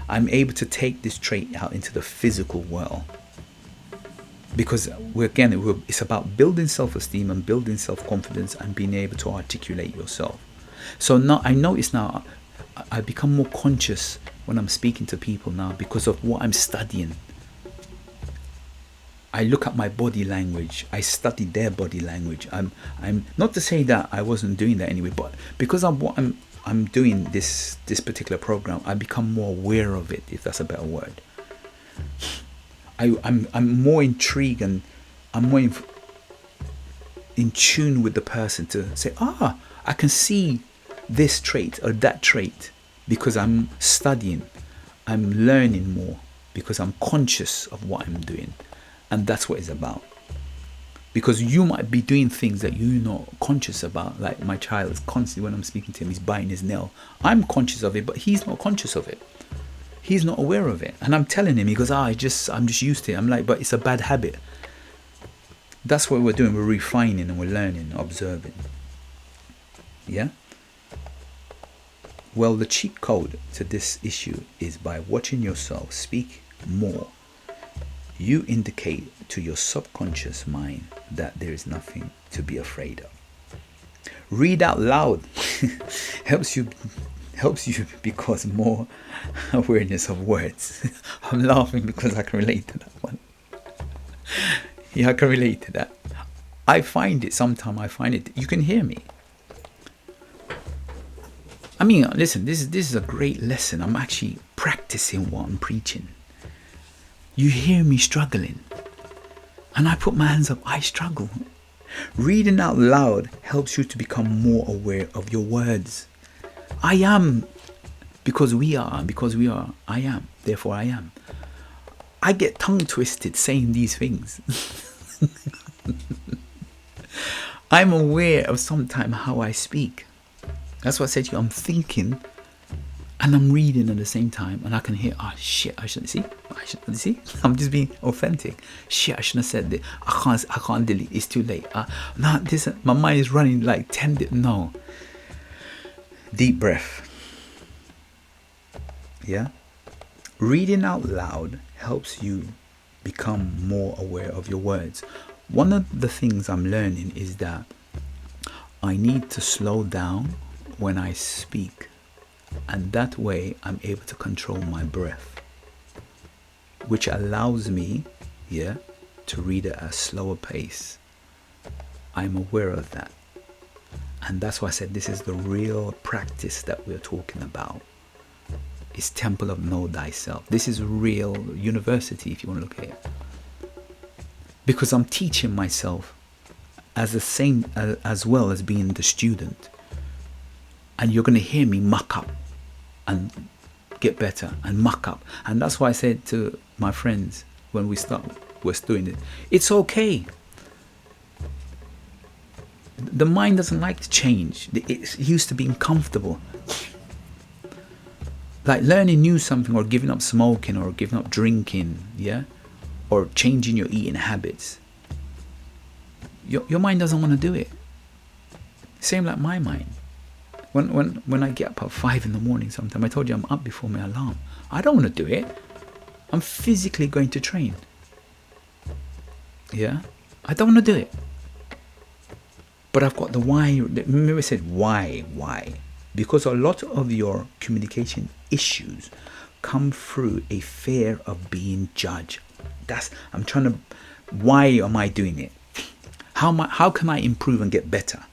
I'm able to take this trait out into the physical world. Because it's about building self-esteem and building self-confidence and being able to articulate yourself. So now I notice now I become more conscious when I'm speaking to people now because of what I'm studying. I look at my body language. I study their body language. I'm not to say that I wasn't doing that anyway, but because of what I'm doing this particular program, I become more aware of it, if that's a better word. I'm more intrigued and I'm more in tune with the person to say, I can see this trait or that trait because I'm studying. I'm learning more because I'm conscious of what I'm doing. And that's what it's about. Because you might be doing things that you're not conscious about. Like my child is constantly, when I'm speaking to him, he's biting his nail. I'm conscious of it, but he's not conscious of it. He's not aware of it. And I'm telling him, he goes, I'm just used to it. I'm like, but it's a bad habit. That's what we're doing. We're refining and we're learning, observing. Yeah? Well, the cheat code to this issue is by watching yourself speak more. You indicate to your subconscious mind that there is nothing to be afraid of. Read out loud helps you because more awareness of words. I'm laughing because I can relate to that one. Yeah, I can relate to that. I find it, you can hear me. I mean, listen, this is a great lesson. I'm actually practicing what I'm preaching. You hear me struggling. And I put my hands up, I struggle. Reading out loud helps you to become more aware of your words. I am, because we are, I am, therefore I am. I get tongue twisted saying these things. I'm aware of sometimes how I speak. That's what I said to you. I'm thinking and I'm reading at the same time, and I can hear, shit, I shouldn't see. I'm just being authentic. Shit, I shouldn't have said that. I can't delete. It's too late. My mind is running like 10. No. Deep breath. Yeah. Reading out loud helps you become more aware of your words. One of the things I'm learning is that I need to slow down when I speak, and that way I'm able to control my breath, which allows me, to read at a slower pace. I'm aware of that, and that's why I said this is the real practice that we're talking about. It's Temple of Know Thyself. This is real university, if you want to look at it, because I'm teaching myself as well as being the student. And you're going to hear me muck up and get better and muck up. And that's why I said to my friends when we're doing it, it's okay. The mind doesn't like to change. It's used to being comfortable. Like learning new something, or giving up smoking, or giving up drinking, or changing your eating habits. Your mind doesn't want to do it. Same like my mind. When I get up at 5 a.m, sometimes I told you I'm up before my alarm. I don't want to do it. I'm physically going to train. Yeah, I don't want to do it. But I've got the why. Remember I said why? because a lot of your communication issues come through a fear of being judged. Why am I doing it? How can I improve and get better?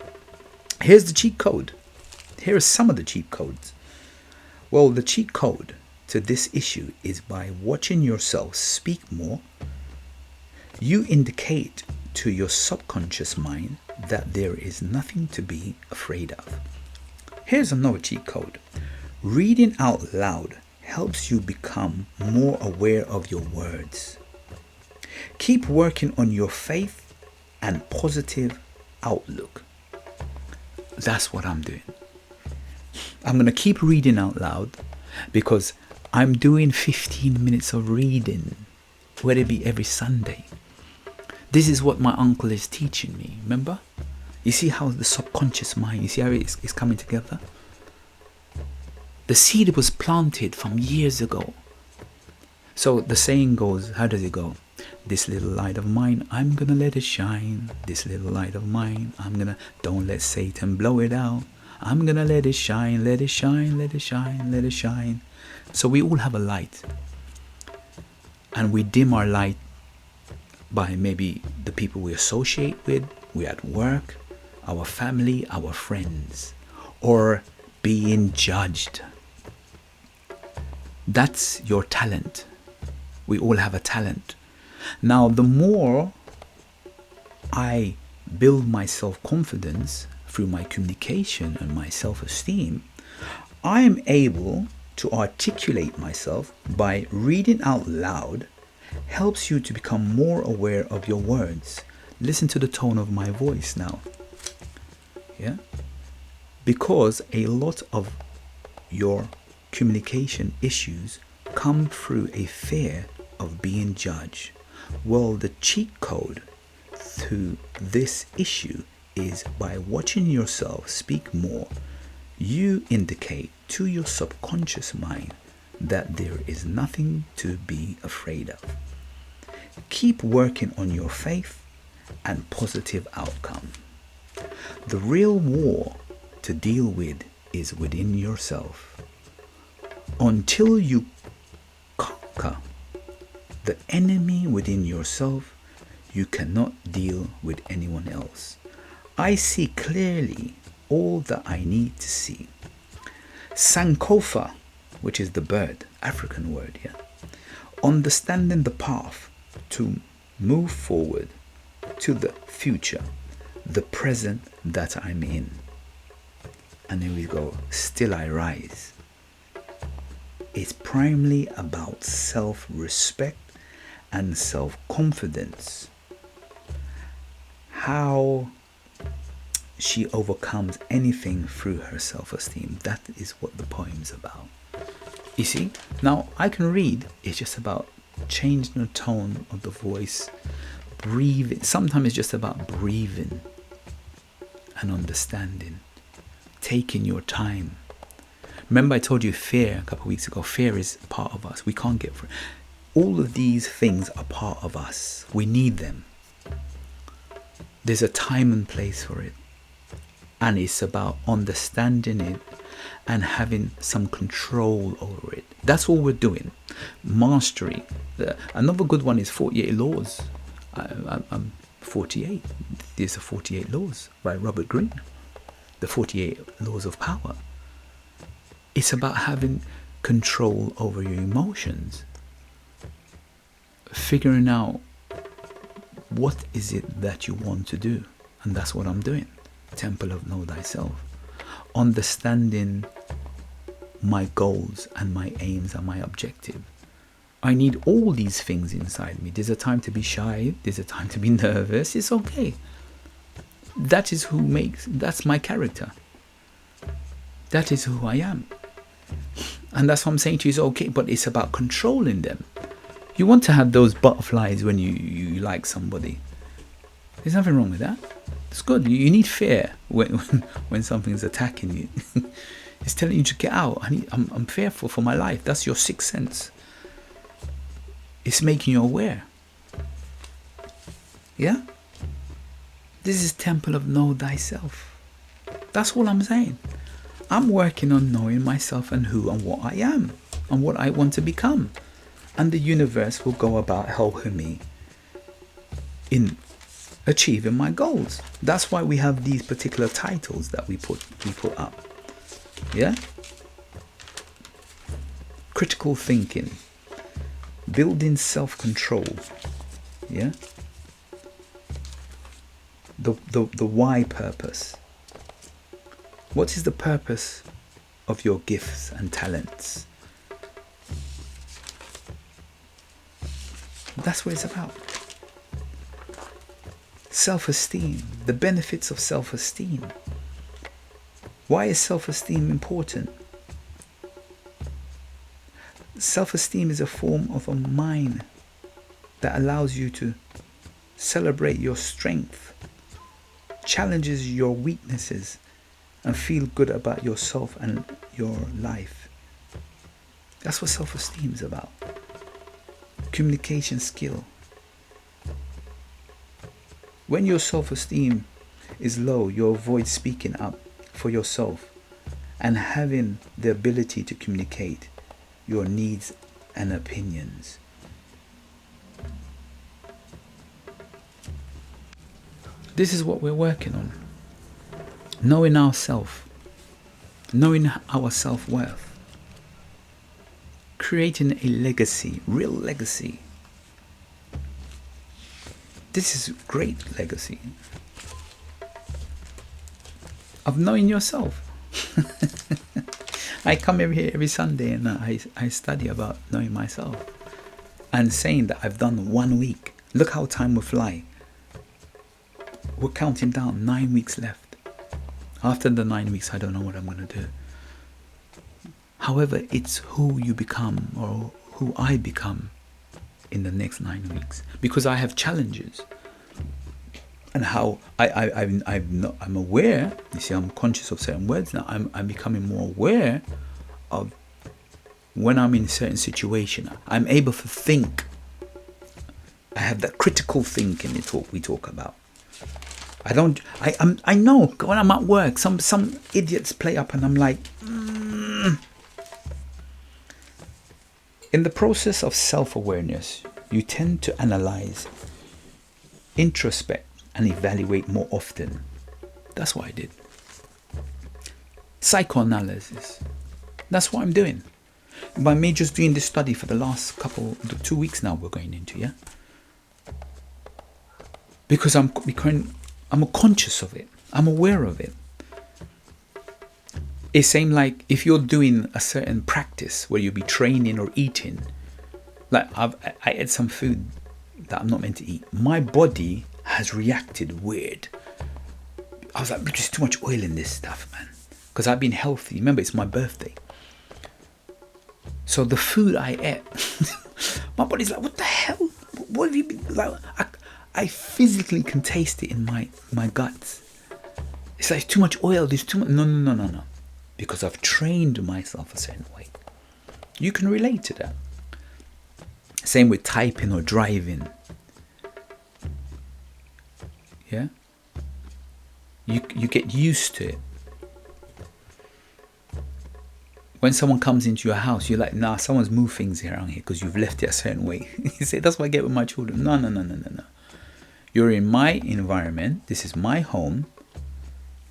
Here's the cheat code. Here are some of the cheat codes. Well, the cheat code to this issue is by watching yourself speak more. You indicate to your subconscious mind that there is nothing to be afraid of. Here's another cheat code. Reading out loud helps you become more aware of your words. Keep working on your faith and positive outlook. That's what I'm doing. I'm going to keep reading out loud because I'm doing 15 minutes of reading, whether it be every Sunday. This is what my uncle is teaching me, remember? You see how the subconscious mind, you see how it's coming together? The seed was planted from years ago. So the saying goes, how does it go? This little light of mine, I'm gonna let it shine. This little light of mine, don't let Satan blow it out. I'm gonna let it shine, let it shine, let it shine, let it shine. So we all have a light. And we dim our light by maybe the people we associate with, we're at work, our family, our friends, or being judged. That's your talent. We all have a talent. Now, the more I build my self-confidence through my communication and my self-esteem, I am able to articulate myself by reading out loud. Helps you to become more aware of your words. Listen to the tone of my voice now. Yeah? Because a lot of your communication issues come through a fear of being judged. Well, the cheat code to this issue is by watching yourself speak more, you indicate to your subconscious mind that there is nothing to be afraid of. Keep working on your faith and positive outcome. The real war to deal with is within yourself. Until you conquer the enemy within yourself, you cannot deal with anyone else. I see clearly all that I need to see. Sankofa, which is the bird, African word, yeah. Understanding the path to move forward to the future, the present that I'm in. And then we go, still I rise. It's primarily about self-respect and self-confidence. How she overcomes anything through her self-esteem. That is what the poem's about. You see, now I can read, it's just about changing the tone of the voice, breathing. Sometimes it's just about breathing and understanding, taking your time. Remember I told you fear a couple of weeks ago, fear is part of us. We can't get through. All of these things are part of us. We need them. There's a time and place for it. And it's about understanding it and having some control over it. That's all we're doing. Mastery. Another good one is 48 Laws. I'm 48. There's the 48 Laws by Robert Greene. The 48 Laws of Power. It's about having control over your emotions. Figuring out what is it that you want to do. And that's what I'm doing. Temple of Know Thyself. Understanding my goals and my aims and my objective. I need all these things inside me. There's a time to be shy. There's a time to be nervous. It's okay. That's my character. That is who I am. And that's what I'm saying to you, it's okay, but it's about controlling them. You want to have those butterflies when you like somebody. There's nothing wrong with that. It's good. You need fear when something's attacking you. It's telling you to get out. I'm fearful for my life. That's your sixth sense. It's making you aware. Yeah? This is Temple of Know Thyself. That's all I'm saying. I'm working on knowing myself and who and what I am and what I want to become. And the universe will go about helping me in achieving my goals. That's why we have these particular titles that we put up. Yeah? Critical thinking, building self-control. Yeah? The why purpose. What is the purpose of your gifts and talents? That's what it's about. Self-esteem, the benefits of self-esteem. Why is self-esteem important? Self-esteem is a form of a mind that allows you to celebrate your strength, challenges your weaknesses, and feel good about yourself and your life. That's what self-esteem is about. Communication skill. When your self-esteem is low, you avoid speaking up for yourself and having the ability to communicate your needs and opinions. This is what we're working on. Knowing ourselves, knowing our self-worth, creating a legacy, real legacy. This is great legacy of knowing yourself. I come here every Sunday and I study about knowing myself and saying that I've done 1 week. Look how time will fly. We're counting down, 9 weeks left. After the 9 weeks, I don't know what I'm going to do. However, it's who you become or who I become in the next 9 weeks, because I have challenges. And how I'm aware. You see, I'm conscious of certain words now. I'm becoming more aware of when I'm in a certain situation. I'm able to think. I have that critical thinking we talk about. I know when I'm at work, some idiots play up, and I'm like. In the process of self-awareness, you tend to analyze, introspect, and evaluate more often. That's what I did. Psychoanalysis. That's what I'm doing. By me just doing this study for the last 2 weeks now, we're going into, yeah? Because I'm conscious of it. I'm aware of it. It's same like if you're doing a certain practice where you'll be training or eating. Like I ate some food that I'm not meant to eat. My body has reacted weird. I was like, there's too much oil in this stuff, man. Because I've been healthy. Remember, it's my birthday. So the food I ate, my body's like, what the hell? What have you been like? I physically can taste it in my guts. It's like too much oil. There's too much. No. Because I've trained myself a certain way. You can relate to that. Same with typing or driving. Yeah? You get used to it. When someone comes into your house, you're like, nah, someone's moved things around here because you've left it a certain way. You say, that's what I get with my children. No. You're in my environment. This is my home.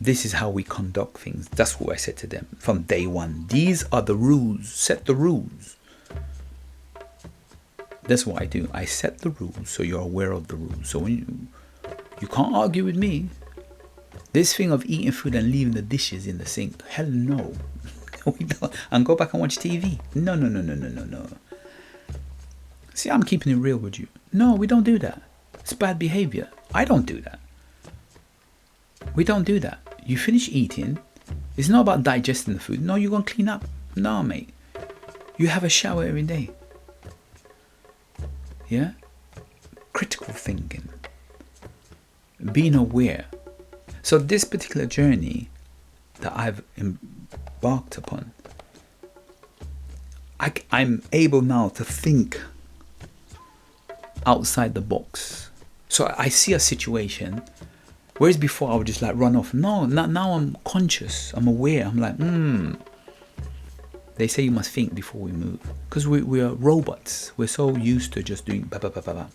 This is how we conduct things. That's what I said to them from day one. These are the rules. Set the rules. That's what I do. I set the rules so you're aware of the rules. So when you can't argue with me. This thing of eating food and leaving the dishes in the sink. Hell no. We don't. And go back and watch TV. No. See, I'm keeping it real with you. No, we don't do that. It's bad behavior. I don't do that. We don't do that. You finish eating. It's not about digesting the food. No, you're going to clean up. No, mate. You have a shower every day. Yeah? Critical thinking. Being aware. So this particular journey that I've embarked upon, I'm able now to think outside the box. So I see a situation Whereas before I would just like run off. No, now I'm conscious. I'm aware. I'm like, They say you must think before we move. Because we are robots. We're so used to just doing ba ba ba ba ba.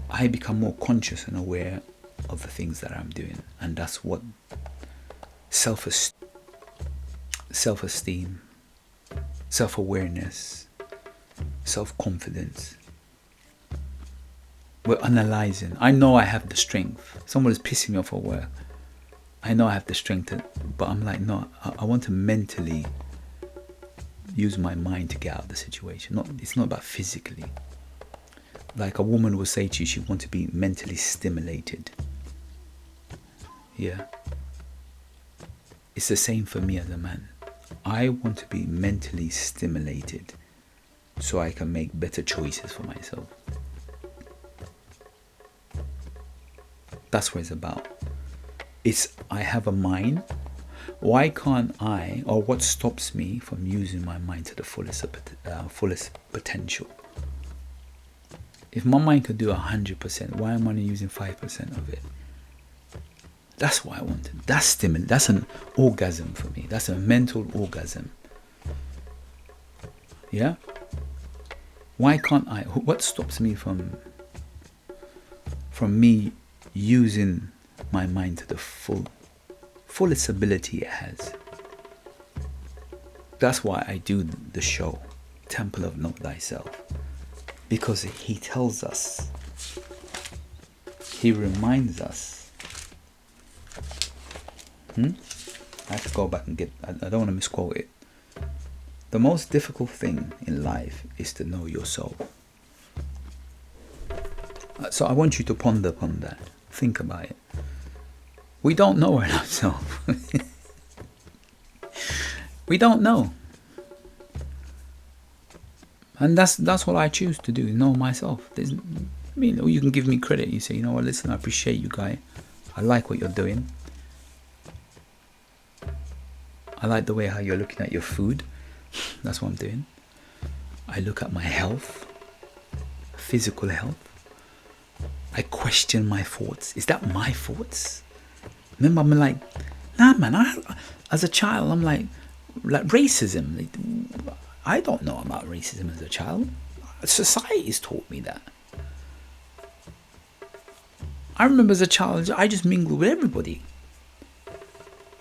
I become more conscious and aware of the things that I'm doing. And that's what self-esteem, self-awareness, self-confidence. We're analyzing. I know I have the strength. Someone is pissing me off at work. I know I have the strength, but I'm like, no, I want to mentally use my mind to get out of the situation. It's not about physically. Like a woman will say to you, she wants to be mentally stimulated. Yeah. It's the same for me as a man. I want to be mentally stimulated so I can make better choices for myself. That's what it's about. I have a mind. Why can't I, or what stops me from using my mind to the fullest potential? If my mind could do 100%, why am I only using 5% of it? That's what I want. That's stimulation. That's an orgasm for me. That's a mental orgasm. Yeah? Why can't I? What stops me from me using my mind to the fullest ability it has? That's why I do the show, Temple of Know Thyself. Because he tells us, he reminds us. I have to go back and I don't want to misquote it. The most difficult thing in life is to know yourself. So I want you to ponder upon that. Think about it. We don't know ourselves. We don't know. And that's what I choose to do, know myself. You can give me credit. You say, you know what, listen, I appreciate you, guy. I like what you're doing. I like the way how you're looking at your food. That's what I'm doing. I look at my health, physical health. I question my thoughts. Is that my thoughts? Remember, I'm like, nah, man. As a child, I'm like racism. I don't know about racism as a child. Society's taught me that. I remember as a child, I just mingled with everybody.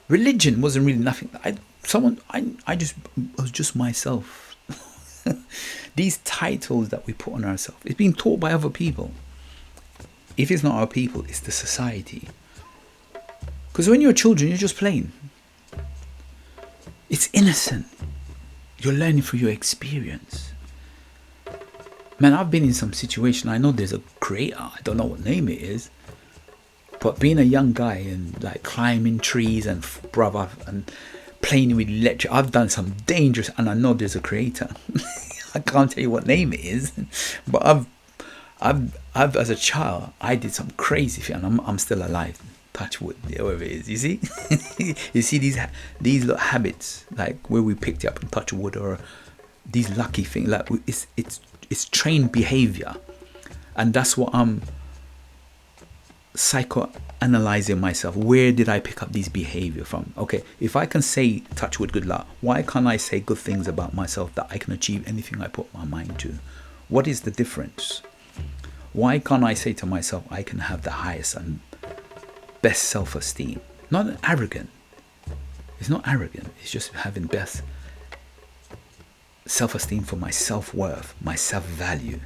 Religion wasn't really nothing. I was just myself. These titles that we put on ourselves, it's being taught by other people. If it's not our people, it's the society. Because when you're children, you're just playing. It's innocent. You're learning through your experience. Man, I've been in some situation. I know there's a creator. I don't know what name it is. But being a young guy and like climbing trees and playing with electric, I've done some dangerous, and I know there's a creator. I can't tell you what name it is, but I've as a child, I did some crazy thing, and I'm still alive. Touch wood, whatever it is. You see, you see these little habits, like where we picked it up and touch wood, or these lucky things. Like it's trained behavior, and that's what I'm psychoanalyzing myself. Where did I pick up these behavior from? Okay, if I can say touch wood, good luck, why can't I say good things about myself, that I can achieve anything I put my mind to? What is the difference? Why can't I say to myself, I can have the highest and best self-esteem? Not arrogant. It's not arrogant. It's just having best self-esteem for my self-worth, my self-value.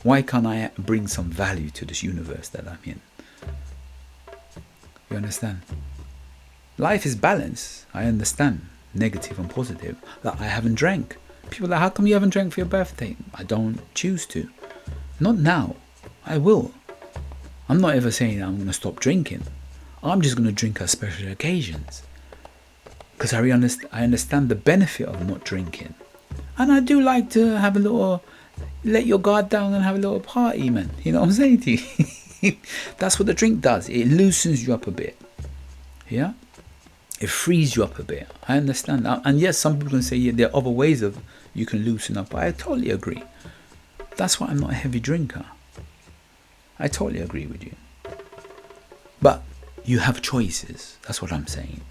Why can't I bring some value to this universe that I'm in? You understand? Life is balance. I understand negative and positive. That I haven't drank. People are like, how come you haven't drank for your birthday? I don't choose to. Not now. I will. I'm not ever saying I'm going to stop drinking. I'm just going to drink at special occasions. Because I understand the benefit of not drinking. And I do like to have a little, let your guard down and have a little party, man. You know what I'm saying to you? That's what the drink does. It loosens you up a bit. Yeah? It frees you up a bit. I understand that. And yes, some people can say, yeah, there are other ways of you can loosen up. I totally agree. That's why I'm not a heavy drinker. I totally agree with you. But you have choices. That's what I'm saying.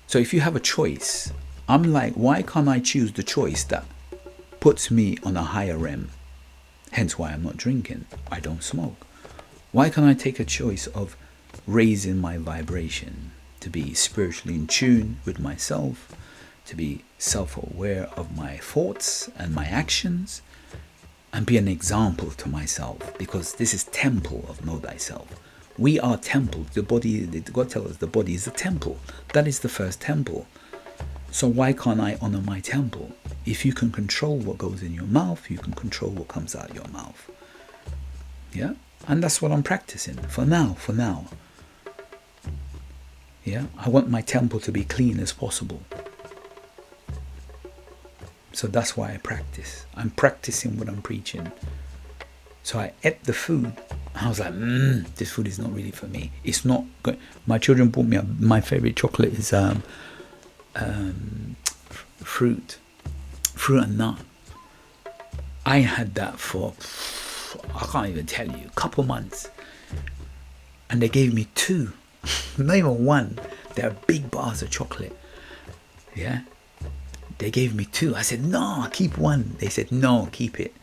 So if you have a choice, I'm like, why can't I choose the choice that puts me on a higher realm? Hence why I'm not drinking. I don't smoke. Why can't I take a choice of raising my vibration, to be spiritually in tune with myself, to be self-aware of my thoughts and my actions, and be an example to myself? Because this is temple of Know Thyself. We are temple. The body, God tells us the body is a temple. That is the first temple. So why can't I honor my temple? If you can control what goes in your mouth, you can control what comes out of your mouth. Yeah? And that's what I'm practicing for now. Yeah? I want my temple to be clean as possible. So that's why I practice. I'm practicing what I'm preaching. So I ate the food. I was like, this food is not really for me. It's not good. My children bought me my favorite chocolate is fruit and nut. I had that for, I can't even tell you, a couple months. And they gave me 2, not even 1. They're big bars of chocolate. Yeah. They gave me 2. I said, no, keep 1. They said, no, keep it.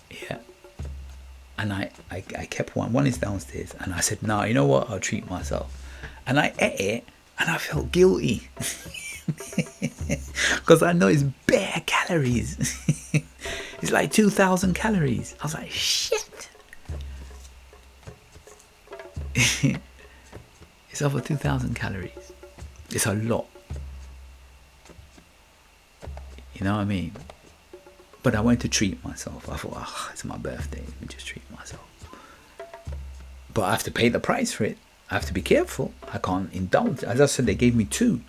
Yeah. And I kept 1. 1 is downstairs. And I said, no, you know what? I'll treat myself. And I ate it and I felt guilty. Because I know it's bare calories. It's like 2,000 calories. I was like, shit. It's over 2,000 calories. It's a lot. You know what I mean? But I wanted to treat myself. I thought, it's my birthday. Let me just treat myself. But I have to pay the price for it. I have to be careful. I can't indulge. As I said, they gave me 2.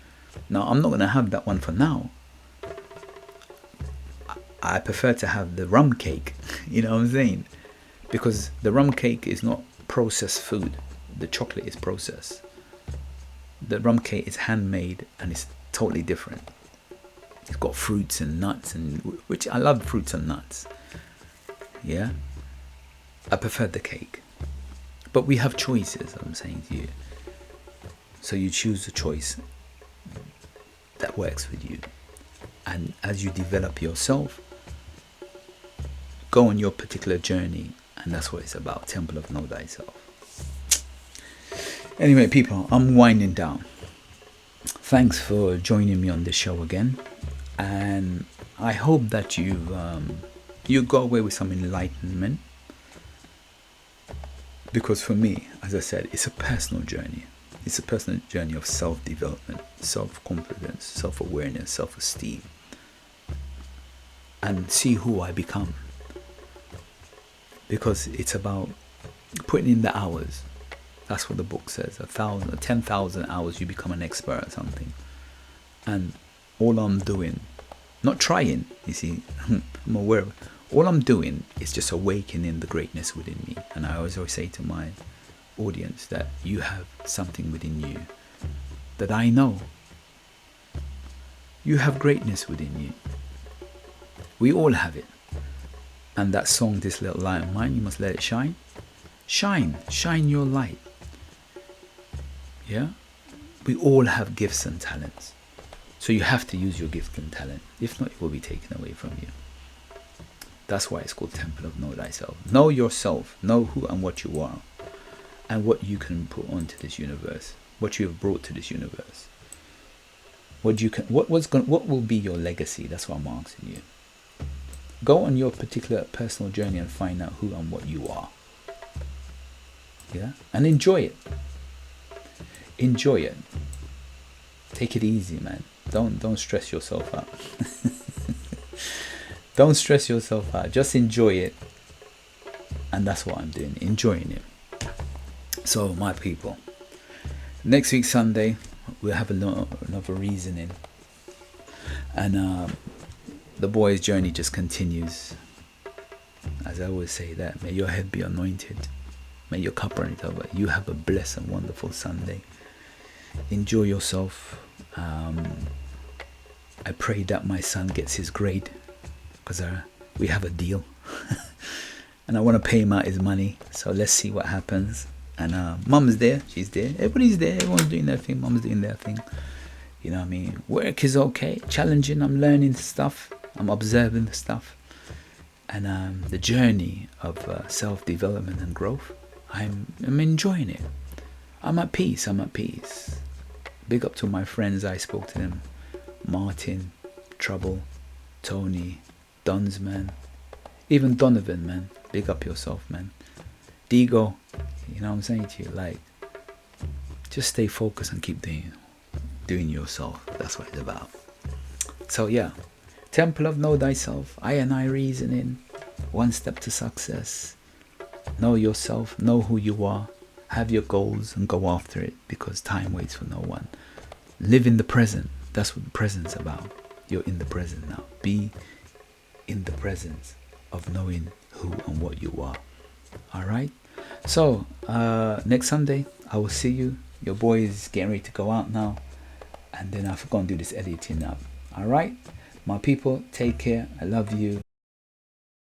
Now, I'm not going to have that one for now. I prefer to have the rum cake. You know what I'm saying? Because the rum cake is not processed food. The chocolate is processed. The rum cake is handmade and it's totally different. It's got fruits and nuts, which I love fruits and nuts. Yeah? I prefer the cake. But we have choices, I'm saying to you. So you choose the choice that works with you. And as you develop yourself, go on your particular journey. And that's what it's about, Temple of Know Thyself. Anyway, people, I'm winding down. Thanks for joining me on this show again. And I hope that you go away with some enlightenment. Because for me, as I said, it's a personal journey. It's a personal journey of self-development, self-confidence, self-awareness, self-esteem. And see who I become. Because it's about putting in the hours. That's what the book says. 10,000 hours, you become an expert at something. And all I'm doing, not trying, you see, I'm aware of it. All I'm doing is just awakening the greatness within me. And I always say to my audience that you have something within you that I know. You have greatness within you. We all have it. And that song, This Little Light of Mine, you must let it shine. Shine your light. Yeah? We all have gifts and talents. So you have to use your gift and talent. If not, it will be taken away from you. That's why it's called Temple of Know Thyself. Know yourself. Know who and what you are. And what you can put onto this universe. What you have brought to this universe. What will be your legacy? That's what I'm asking you. Go on your particular personal journey and find out who and what you are. Yeah? And enjoy it. Enjoy it. Take it easy, man. Don't stress yourself out. Don't stress yourself out. Just enjoy it. And that's what I'm doing. Enjoying it. So, my people. Next week, Sunday, we'll have another reasoning. And the boy's journey just continues. As I always say that. May your head be anointed. May your cup run it over. You have a blessed and wonderful Sunday. Enjoy yourself. I pray that my son gets his grade. Because we have a deal. and I want to pay him out his money. So let's see what happens. And mum's there, she's there, everybody's there, everyone's doing their thing, mum's doing their thing. You know what I mean? Work is okay, challenging. I'm learning stuff, I'm observing the stuff, and the journey of self-development and growth, I'm enjoying it. I'm at peace. Big up to my friends, I spoke to them. Martin, Trouble, Tony, Duns, man. Even Donovan, man. Big up yourself, man. Digo, you know what I'm saying to you? Like, just stay focused and keep doing yourself. That's what it's about. So yeah, Temple of Know Thyself, I and I reasoning, one step to success. Know yourself, know who you are, have your goals and go after it, because time waits for no one. Live in the present. That's what the present's about. You're in the present now. Be in the presence of knowing who and what you are. All right. So next Sunday I will see you. Your boy is getting ready to go out now, and then I forgot to do this editing up. All right, my people, take care. I love you.